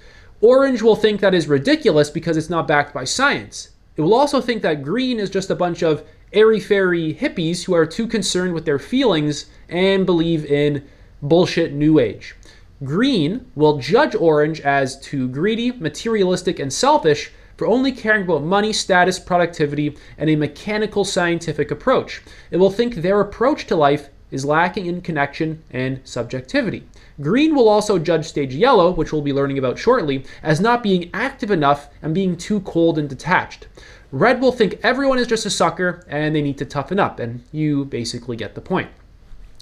Orange will think that is ridiculous because it's not backed by science. It will also think that green is just a bunch of airy-fairy hippies who are too concerned with their feelings and believe in bullshit New Age. Green will judge orange as too greedy, materialistic, and selfish for only caring about money, status, productivity, and a mechanical scientific approach. It will think their approach to life is lacking in connection and subjectivity. Green will also judge stage yellow, which we'll be learning about shortly, as not being active enough and being too cold and detached. Red will think everyone is just a sucker and they need to toughen up, and you basically get the point.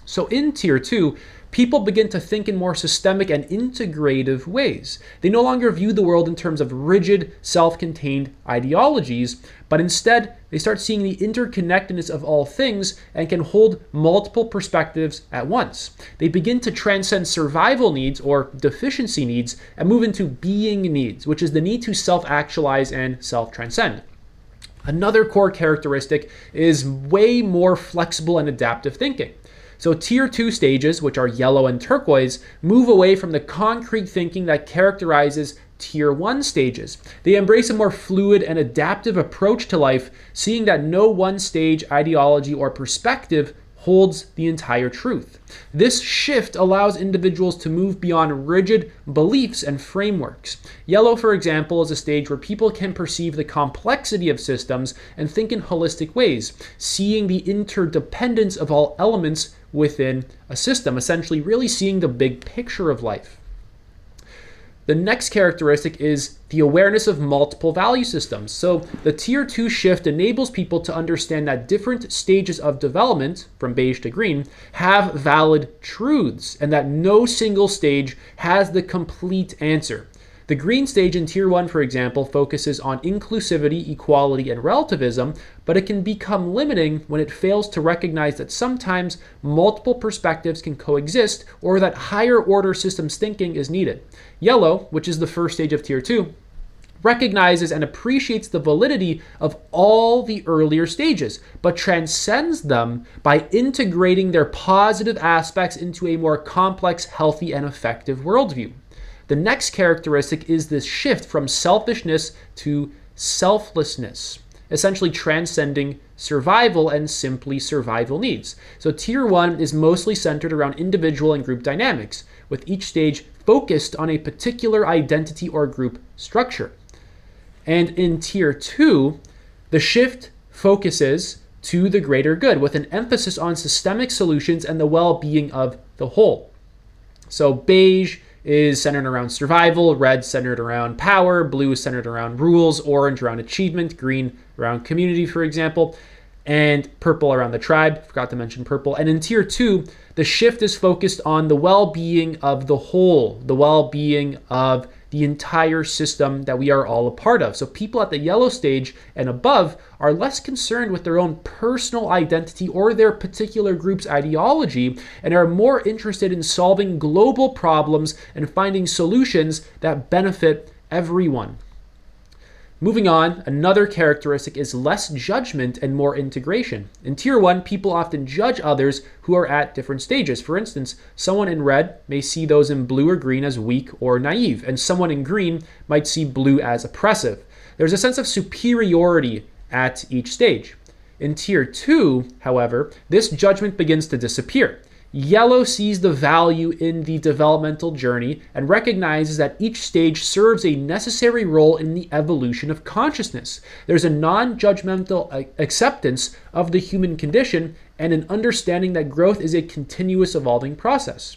So in Tier 2, people begin to think in more systemic and integrative ways. They no longer view the world in terms of rigid, self-contained ideologies, but instead they start seeing the interconnectedness of all things and can hold multiple perspectives at once. They begin to transcend survival needs or deficiency needs and move into being needs, which is the need to self-actualize and self-transcend. Another core characteristic is way more flexible and adaptive thinking. So Tier 2 stages, which are yellow and turquoise, move away from the concrete thinking that characterizes Tier 1 stages. They embrace a more fluid and adaptive approach to life, seeing that no one stage, ideology, or perspective holds the entire truth. This shift allows individuals to move beyond rigid beliefs and frameworks. Yellow, for example, is a stage where people can perceive the complexity of systems and think in holistic ways, seeing the interdependence of all elements within a system, essentially really seeing the big picture of life. The next characteristic is the awareness of multiple value systems. So the Tier 2 shift enables people to understand that different stages of development, from beige to green, have valid truths and that no single stage has the complete answer. The green stage in Tier 1, for example, focuses on inclusivity, equality, and relativism, but it can become limiting when it fails to recognize that sometimes multiple perspectives can coexist or that higher order systems thinking is needed. Yellow, which is the first stage of Tier 2, recognizes and appreciates the validity of all the earlier stages, but transcends them by integrating their positive aspects into a more complex, healthy, and effective worldview. The next characteristic is this shift from selfishness to selflessness, essentially transcending survival and simply survival needs. So Tier 1 is mostly centered around individual and group dynamics, with each stage focused on a particular identity or group structure. And in Tier 2, the shift focuses to the greater good, with an emphasis on systemic solutions and the well-being of the whole. So beige is centered around survival, red centered around power, blue is centered around rules, orange around achievement, green around community, for example, and purple around the tribe. Forgot to mention purple. And in Tier 2, the shift is focused on the well-being of the whole, the well-being of the entire system that we are all a part of. So people at the yellow stage and above are less concerned with their own personal identity or their particular group's ideology and are more interested in solving global problems and finding solutions that benefit everyone. Moving on, another characteristic is less judgment and more integration. In Tier 1, people often judge others who are at different stages. For instance, someone in red may see those in blue or green as weak or naive, and someone in green might see blue as oppressive. There's a sense of superiority at each stage. In Tier 2, however, this judgment begins to disappear. Yellow sees the value in the developmental journey and recognizes that each stage serves a necessary role in the evolution of consciousness. There's a non-judgmental acceptance of the human condition and an understanding that growth is a continuous evolving process.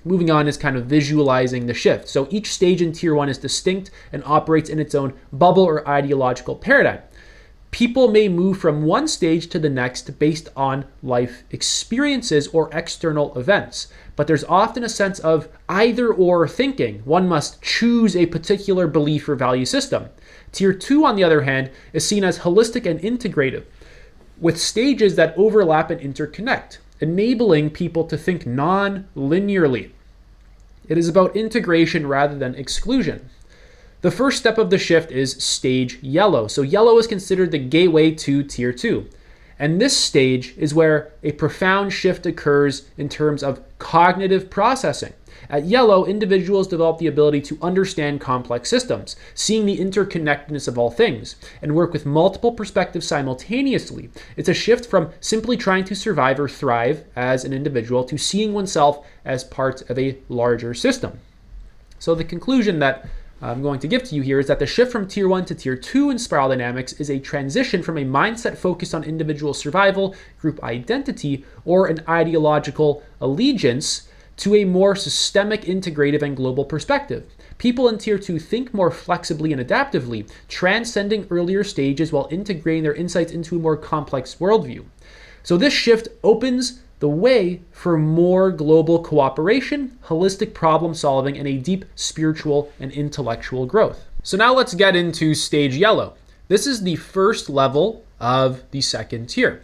Moving on is kind of visualizing the shift. So each stage in Tier 1 is distinct and operates in its own bubble or ideological paradigm. People may move from one stage to the next based on life experiences or external events, but there's often a sense of either or thinking. One must choose a particular belief or value system. Tier 2, on the other hand, is seen as holistic and integrative, with stages that overlap and interconnect, enabling people to think non-linearly. It is about integration rather than exclusion. The first step of the shift is stage yellow. So yellow is considered the gateway to tier 2. And this stage is where a profound shift occurs in terms of cognitive processing. At yellow, individuals develop the ability to understand complex systems, seeing the interconnectedness of all things, and work with multiple perspectives simultaneously. It's a shift from simply trying to survive or thrive as an individual to seeing oneself as part of a larger system. So the conclusion that I'm going to give to you here is that the shift from tier 1 to tier 2 in spiral dynamics is a transition from a mindset focused on individual survival, group identity, or an ideological allegiance to a more systemic, integrative, and global perspective. People in tier 2 think more flexibly and adaptively, transcending earlier stages while integrating their insights into a more complex worldview. So this shift opens the way for more global cooperation, holistic problem solving, and a deep spiritual and intellectual growth. So now let's get into stage yellow. This is the first level of the second tier.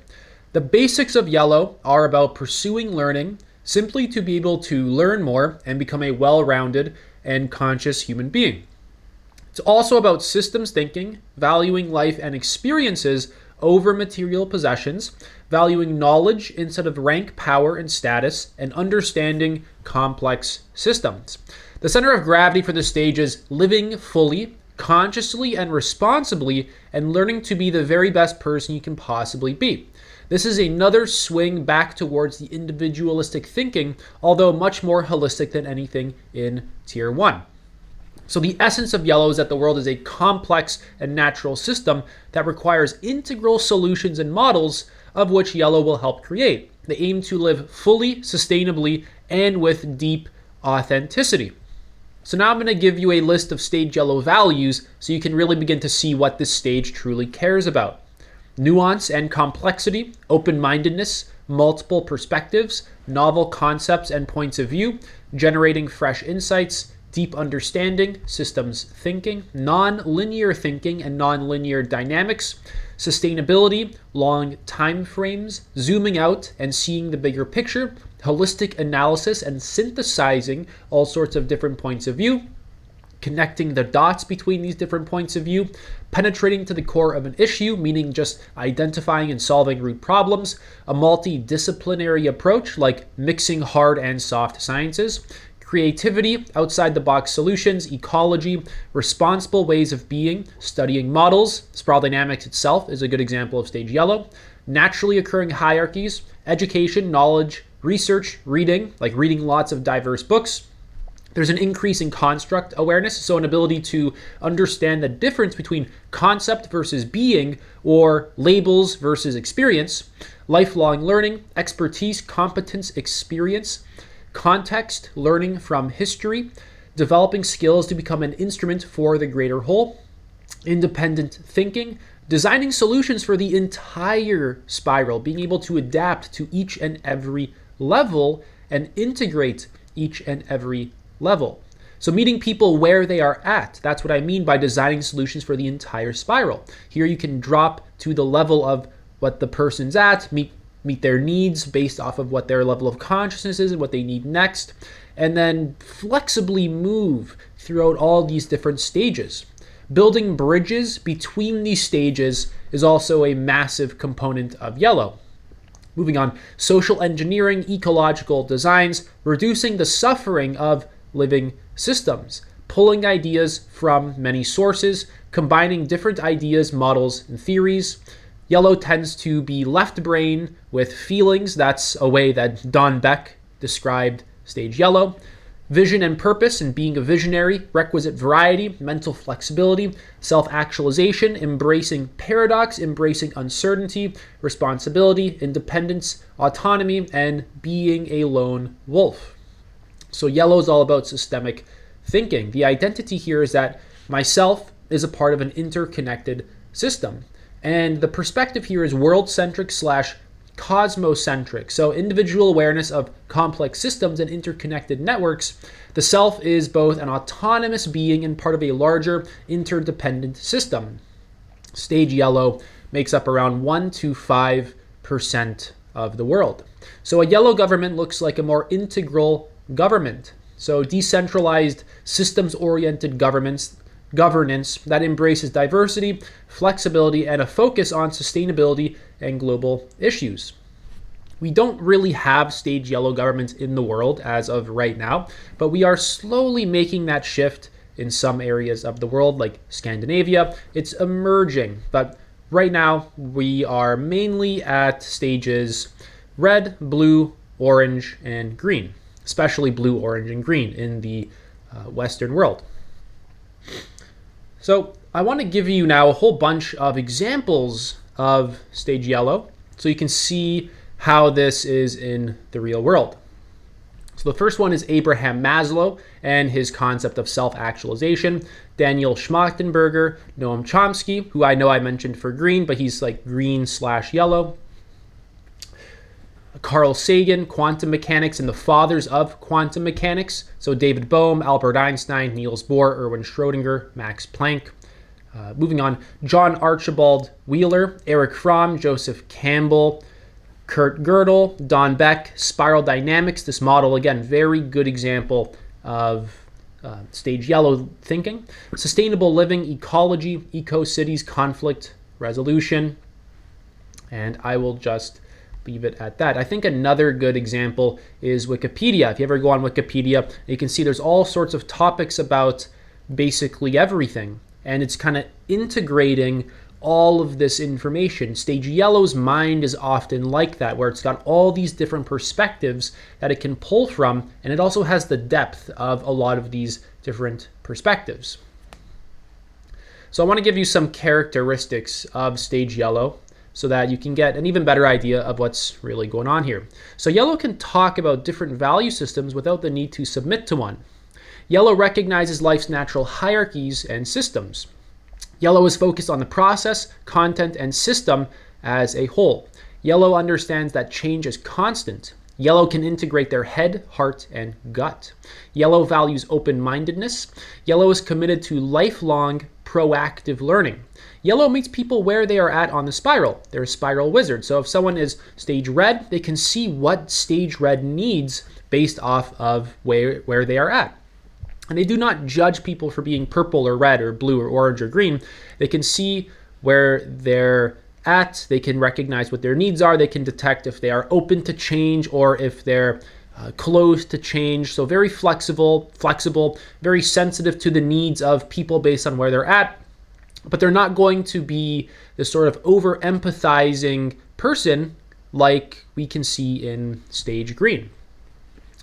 The basics of yellow are about pursuing learning simply to be able to learn more and become a well-rounded and conscious human being. It's also about systems thinking, valuing life and experiences over material possessions, valuing knowledge instead of rank, power, and status, and understanding complex systems. The center of gravity for this stage is living fully, consciously, and responsibly, and learning to be the very best person you can possibly be. This is another swing back towards the individualistic thinking, although much more holistic than anything in tier 1. So the essence of yellow is that the world is a complex and natural system that requires integral solutions and models, of which yellow will help create. They aim to live fully, sustainably, and with deep authenticity. So now I'm going to give you a list of stage yellow values so you can really begin to see what this stage truly cares about. Nuance and complexity, open-mindedness, multiple perspectives, novel concepts and points of view, generating fresh insights, deep understanding, systems thinking, non-linear thinking and non-linear dynamics, sustainability, long time frames, zooming out and seeing the bigger picture, holistic analysis and synthesizing all sorts of different points of view, connecting the dots between these different points of view, penetrating to the core of an issue, meaning just identifying and solving root problems, a multidisciplinary approach like mixing hard and soft sciences, creativity, outside-the-box solutions, ecology, responsible ways of being, studying models. Spiral dynamics itself is a good example of stage yellow. Naturally occurring hierarchies, education, knowledge, research, reading, like reading lots of diverse books. There's an increase in construct awareness, so an ability to understand the difference between concept versus being, or labels versus experience. Lifelong learning, expertise, competence, experience. Context, learning from history, developing skills to become an instrument for the greater whole, independent thinking, designing solutions for the entire spiral, being able to adapt to each and every level and integrate each and every level. So meeting people where they are at, that's what I mean by designing solutions for the entire spiral. Here you can drop to the level of what the person's at, meet their needs based off of what their level of consciousness is and what they need next, and then flexibly move throughout all these different stages. Building bridges between these stages is also a massive component of yellow. Moving on, social engineering, ecological designs, reducing the suffering of living systems, pulling ideas from many sources, combining different ideas, models, and theories. Yellow tends to be left brain with feelings. That's a way that Beck described stage yellow. Vision and purpose and being a visionary, requisite variety, mental flexibility, self-actualization, embracing paradox, embracing uncertainty, responsibility, independence, autonomy, and being a lone wolf. So yellow is all about systemic thinking. The identity here is that myself is a part of an interconnected system. And the perspective here is world-centric slash cosmocentric. So individual awareness of complex systems and interconnected networks. The self is both an autonomous being and part of a larger interdependent system. Stage yellow makes up around 1 to 5% of the world. So a yellow government looks like a more integral government. So decentralized, systems-oriented governance that embraces diversity, flexibility, and a focus on sustainability and global issues. We don't really have stage yellow governments in the world as of right now, but we are slowly making that shift in some areas of the world, like Scandinavia. It's emerging, but right now we are mainly at stages red, blue, orange, and green, especially blue, orange, and green in the Western world. So I want to give you now a whole bunch of examples of stage yellow so you can see how this is in the real world. So the first one is Abraham Maslow and his concept of self-actualization. Daniel Schmachtenberger, Noam Chomsky, who I know I mentioned for green, but he's like green/yellow. Carl Sagan, quantum mechanics and the fathers of quantum mechanics. So David Bohm, Albert Einstein, Niels Bohr, Erwin Schrödinger, Max Planck. Moving on, John Archibald Wheeler, Erich Fromm, Joseph Campbell, Kurt Gödel, Don Beck, spiral dynamics. This model, again, very good example of stage yellow thinking. Sustainable living, ecology, eco-cities, conflict resolution. And I will just leave it at that. I think another good example is Wikipedia. If you ever go on Wikipedia, you can see there's all sorts of topics about basically everything. And it's kind of integrating all of this information. Stage yellow's mind is often like that, where it's got all these different perspectives that it can pull from, and it also has the depth of a lot of these different perspectives. So I want to give you some characteristics of stage yellow so that you can get an even better idea of what's really going on here. So yellow can talk about different value systems without the need to submit to one. Yellow recognizes life's natural hierarchies and systems. Yellow is focused on the process, content, and system as a whole. Yellow understands that change is constant. Yellow can integrate their head, heart, and gut. Yellow values open-mindedness. Yellow is committed to lifelong proactive learning. Yellow meets people where they are at on the spiral. They're a spiral wizard. So if someone is stage red, they can see what stage red needs based off of where they are at. And they do not judge people for being purple or red or blue or orange or green. They can see where they're at. They can recognize what their needs are. They can detect if they are open to change or if they're closed to change. So very flexible, very sensitive to the needs of people based on where they're at. But they're not going to be this sort of over-empathizing person like we can see in stage green.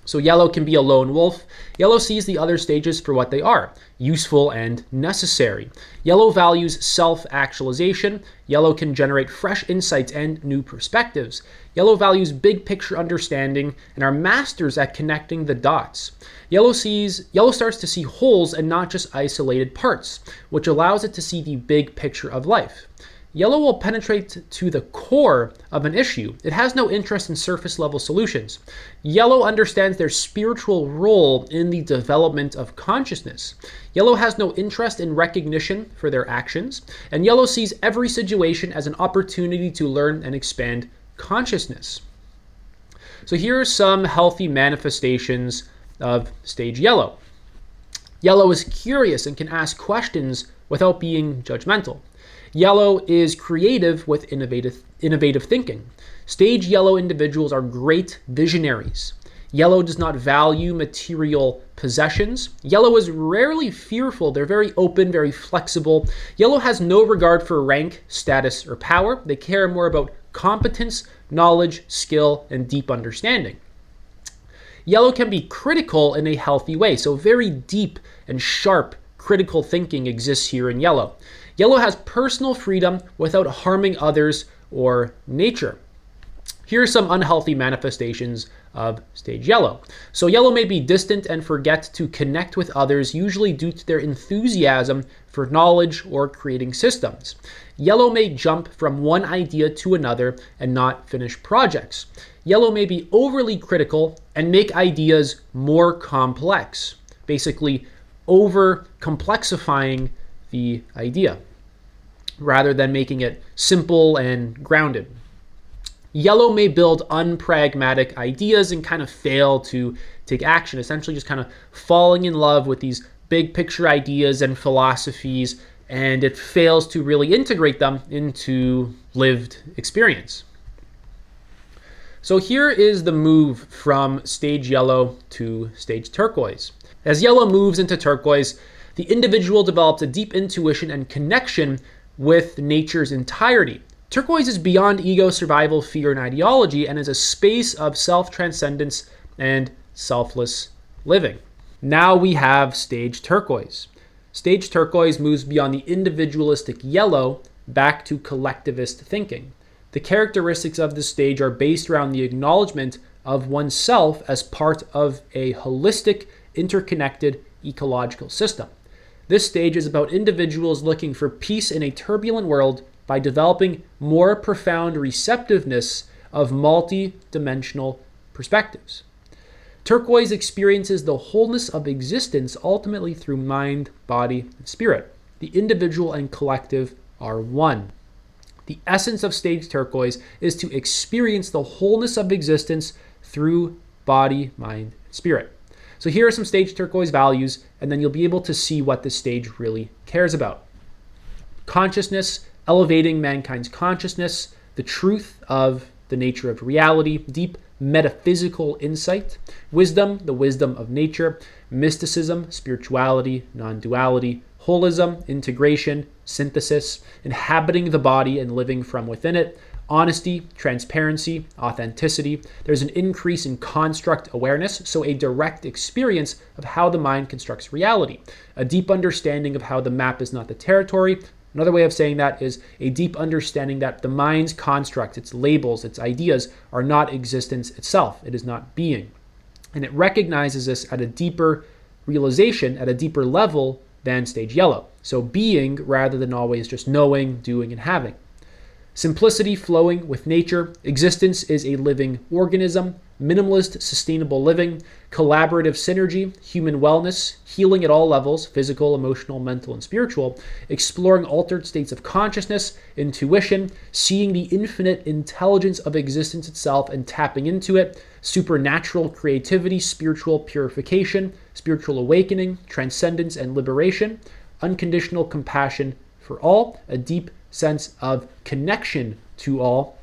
So yellow can be a lone wolf. Yellow sees the other stages for what they are, useful and necessary. Yellow values self-actualization. Yellow can generate fresh insights and new perspectives. Yellow values big picture understanding and are masters at connecting the dots. Yellow starts to see wholes and not just isolated parts, which allows it to see the big picture of life. Yellow will penetrate to the core of an issue. It has no interest in surface level solutions. Yellow understands their spiritual role in the development of consciousness. Yellow has no interest in recognition for their actions, and yellow sees every situation as an opportunity to learn and expand consciousness. So here are some healthy manifestations of stage yellow. Yellow is curious and can ask questions without being judgmental. Yellow is creative with innovative thinking. Stage yellow individuals are great visionaries. Yellow does not value material possessions. Yellow is rarely fearful. They're very open, very flexible. Yellow has no regard for rank, status, or power. They care more about competence, knowledge, skill, and deep understanding. Yellow can be critical in a healthy way, so very deep and sharp critical thinking exists here in yellow. Yellow has personal freedom without harming others or nature. Here are some unhealthy manifestations of stage yellow. So yellow may be distant and forget to connect with others, usually due to their enthusiasm for knowledge or creating systems. Yellow may jump from one idea to another and not finish projects. Yellow may be overly critical and make ideas more complex, basically over complexifying the idea rather than making it simple and grounded. Yellow may build unpragmatic ideas and kind of fail to take action, essentially just kind of falling in love with these big picture ideas and philosophies, and it fails to really integrate them into lived experience. So here is the move from stage yellow to stage turquoise. As yellow moves into turquoise, the individual develops a deep intuition and connection with nature's entirety. Turquoise is beyond ego, survival, fear, and ideology, and is a space of self-transcendence and selfless living. Now we have stage turquoise. Stage turquoise moves beyond the individualistic yellow back to collectivist thinking. The characteristics of this stage are based around the acknowledgement of oneself as part of a holistic, interconnected ecological system. This stage is about individuals looking for peace in a turbulent world by developing more profound receptiveness of multi-dimensional perspectives. Turquoise experiences the wholeness of existence ultimately through mind, body, and spirit. The individual and collective are one. The essence of stage turquoise is to experience the wholeness of existence through body, mind, and spirit. So here are some stage turquoise values, and then you'll be able to see what this stage really cares about. Consciousness, elevating mankind's consciousness, the truth of the nature of reality, deep metaphysical insight, wisdom, the wisdom of nature, mysticism, spirituality, non-duality, holism, integration, synthesis, inhabiting the body and living from within it, honesty, transparency, authenticity. There's an increase in construct awareness, so a direct experience of how the mind constructs reality, a deep understanding of how the map is not the territory. Another way of saying that is a deep understanding that the mind's constructs, its labels, its ideas are not existence itself. It is not being. And it recognizes this at a deeper realization, at a deeper level than stage yellow. So being rather than always just knowing, doing, and having. Simplicity, flowing with nature. Existence is a living organism. Minimalist, sustainable living. Collaborative synergy. Human wellness. Healing at all levels, physical, emotional, mental, and spiritual. Exploring altered states of consciousness. Intuition. Seeing the infinite intelligence of existence itself and tapping into it. Supernatural creativity, spiritual purification, spiritual awakening, transcendence and liberation. Unconditional compassion for all. A deep sense of connection to all,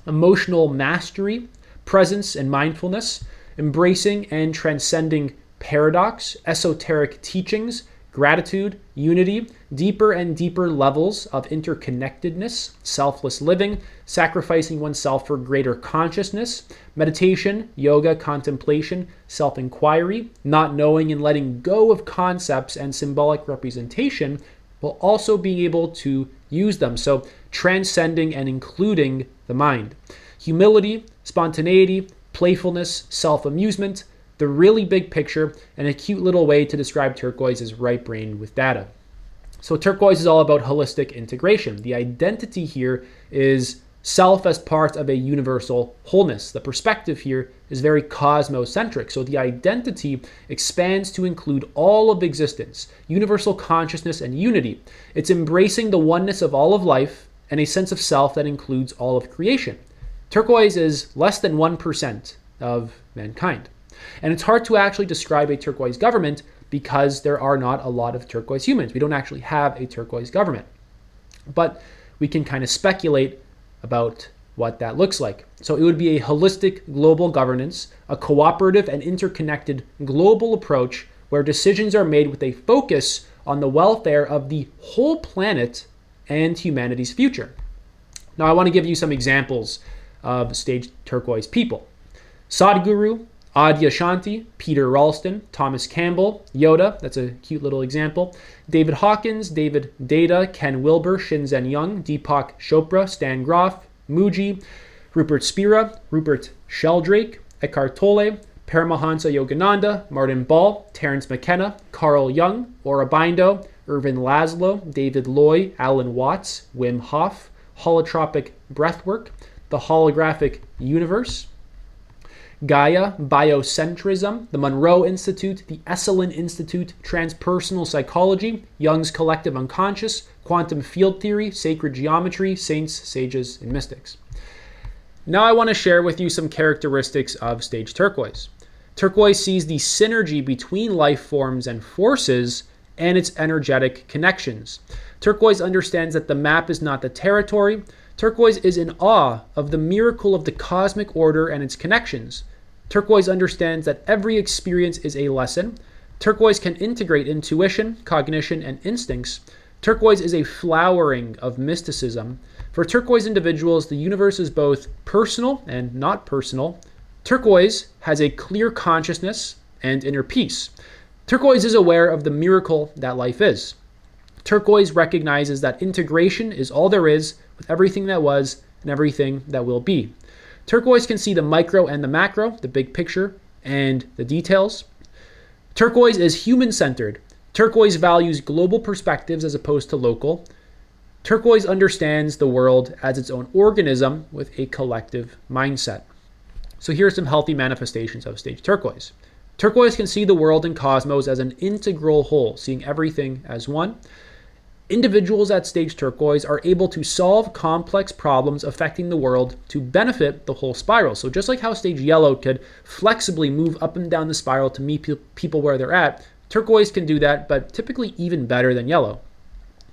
emotional mastery, presence and mindfulness, embracing and transcending paradox, esoteric teachings, gratitude, unity, deeper and deeper levels of interconnectedness, selfless living, sacrificing oneself for greater consciousness, meditation, yoga, contemplation, self-inquiry, not knowing and letting go of concepts and symbolic representation, while also being able to use them. So transcending and including the mind. Humility, spontaneity, playfulness, self-amusement, the really big picture, and a cute little way to describe turquoise is right-brained with data. So turquoise is all about holistic integration. The identity here is self as part of a universal wholeness. The perspective here is very cosmocentric. So the identity expands to include all of existence, universal consciousness, and unity. It's embracing the oneness of all of life and a sense of self that includes all of creation. Turquoise is less than 1% of mankind. And it's hard to actually describe a turquoise government because there are not a lot of turquoise humans. We don't actually have a turquoise government. But we can kind of speculate about what that looks like. So it would be a holistic global governance, a cooperative and interconnected global approach where decisions are made with a focus on the welfare of the whole planet and humanity's future. Now I want to give you some examples of stage turquoise people. Sadhguru, Adyashanti, Peter Ralston, Thomas Campbell, Yoda, that's a cute little example, David Hawkins, David Data, Ken Wilber, Shinzen Young, Deepak Chopra, Stan Groff, Muji, Rupert Spira, Rupert Sheldrake, Eckhart Tolle, Paramahansa Yogananda, Martin Ball, Terence McKenna, Carl Jung, Aurobindo, Irvin Laszlo, David Loy, Alan Watts, Wim Hof, Holotropic Breathwork, The Holographic Universe, Gaia, Biocentrism, the Monroe Institute, the Esalen Institute, Transpersonal Psychology, Jung's Collective Unconscious, Quantum Field Theory, Sacred Geometry, Saints, Sages, and Mystics. Now I want to share with you some characteristics of stage turquoise. Turquoise sees the synergy between life forms and forces and its energetic connections. Turquoise understands that the map is not the territory. Turquoise is in awe of the miracle of the cosmic order and its connections. Turquoise understands that every experience is a lesson. Turquoise can integrate intuition, cognition, and instincts. Turquoise is a flowering of mysticism. For turquoise individuals, the universe is both personal and not personal. Turquoise has a clear consciousness and inner peace. Turquoise is aware of the miracle that life is. Turquoise recognizes that integration is all there is with everything that was and everything that will be. Turquoise can see the micro and the macro, the big picture and the details. Turquoise is human-centered. Turquoise values global perspectives as opposed to local. Turquoise understands the world as its own organism with a collective mindset. So here are some healthy manifestations of stage turquoise. Turquoise can see the world and cosmos as an integral whole, seeing everything as one. Individuals at stage turquoise are able to solve complex problems affecting the world to benefit the whole spiral. So just like how stage yellow could flexibly move up and down the spiral to meet people where they're at, turquoise can do that, but typically even better than yellow.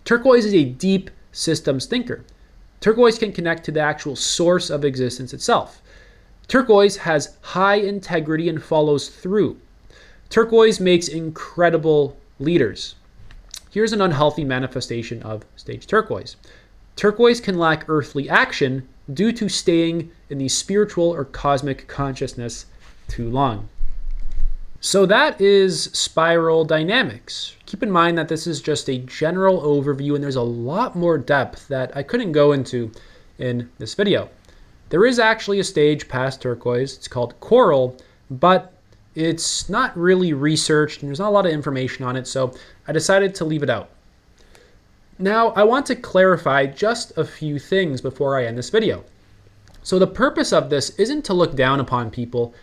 Turquoise is a deep systems thinker. Turquoise can connect to the actual source of existence itself. Turquoise has high integrity and follows through. Turquoise makes incredible leaders. Here's an unhealthy manifestation of stage turquoise. Turquoise can lack earthly action due to staying in the spiritual or cosmic consciousness too long. So that is spiral dynamics. Keep in mind that this is just a general overview and there's a lot more depth that I couldn't go into in this video. There is actually a stage past turquoise. It's called coral, but it's not really researched and there's not a lot of information on it, so I decided to leave it out. Now, I want to clarify just a few things before I end this video. So the purpose of this isn't to look down upon people,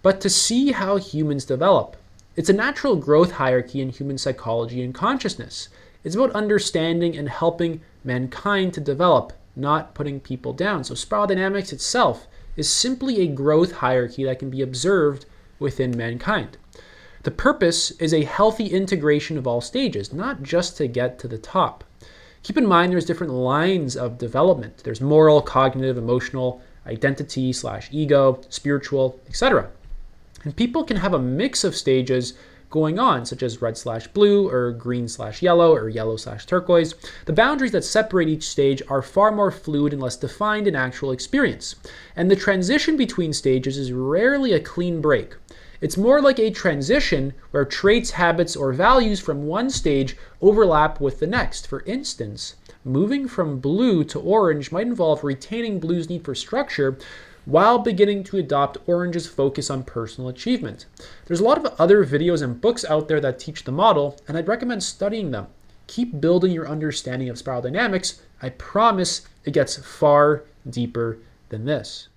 but to see how humans develop. It's a natural growth hierarchy in human psychology and consciousness. It's about understanding and helping mankind to develop, not putting people down. So spiral dynamics itself is simply a growth hierarchy that can be observed within mankind. The purpose is a healthy integration of all stages, not just to get to the top. Keep in mind there's different lines of development. There's moral, cognitive, emotional, identity / ego, spiritual, etc. And people can have a mix of stages going on, such as red / blue, or green / yellow, or yellow / turquoise. The boundaries that separate each stage are far more fluid and less defined in actual experience. And the transition between stages is rarely a clean break. It's more like a transition where traits, habits, or values from one stage overlap with the next. For instance, moving from blue to orange might involve retaining blue's need for structure while beginning to adopt orange's focus on personal achievement. There's a lot of other videos and books out there that teach the model, and I'd recommend studying them. Keep building your understanding of spiral dynamics. I promise it gets far deeper than this.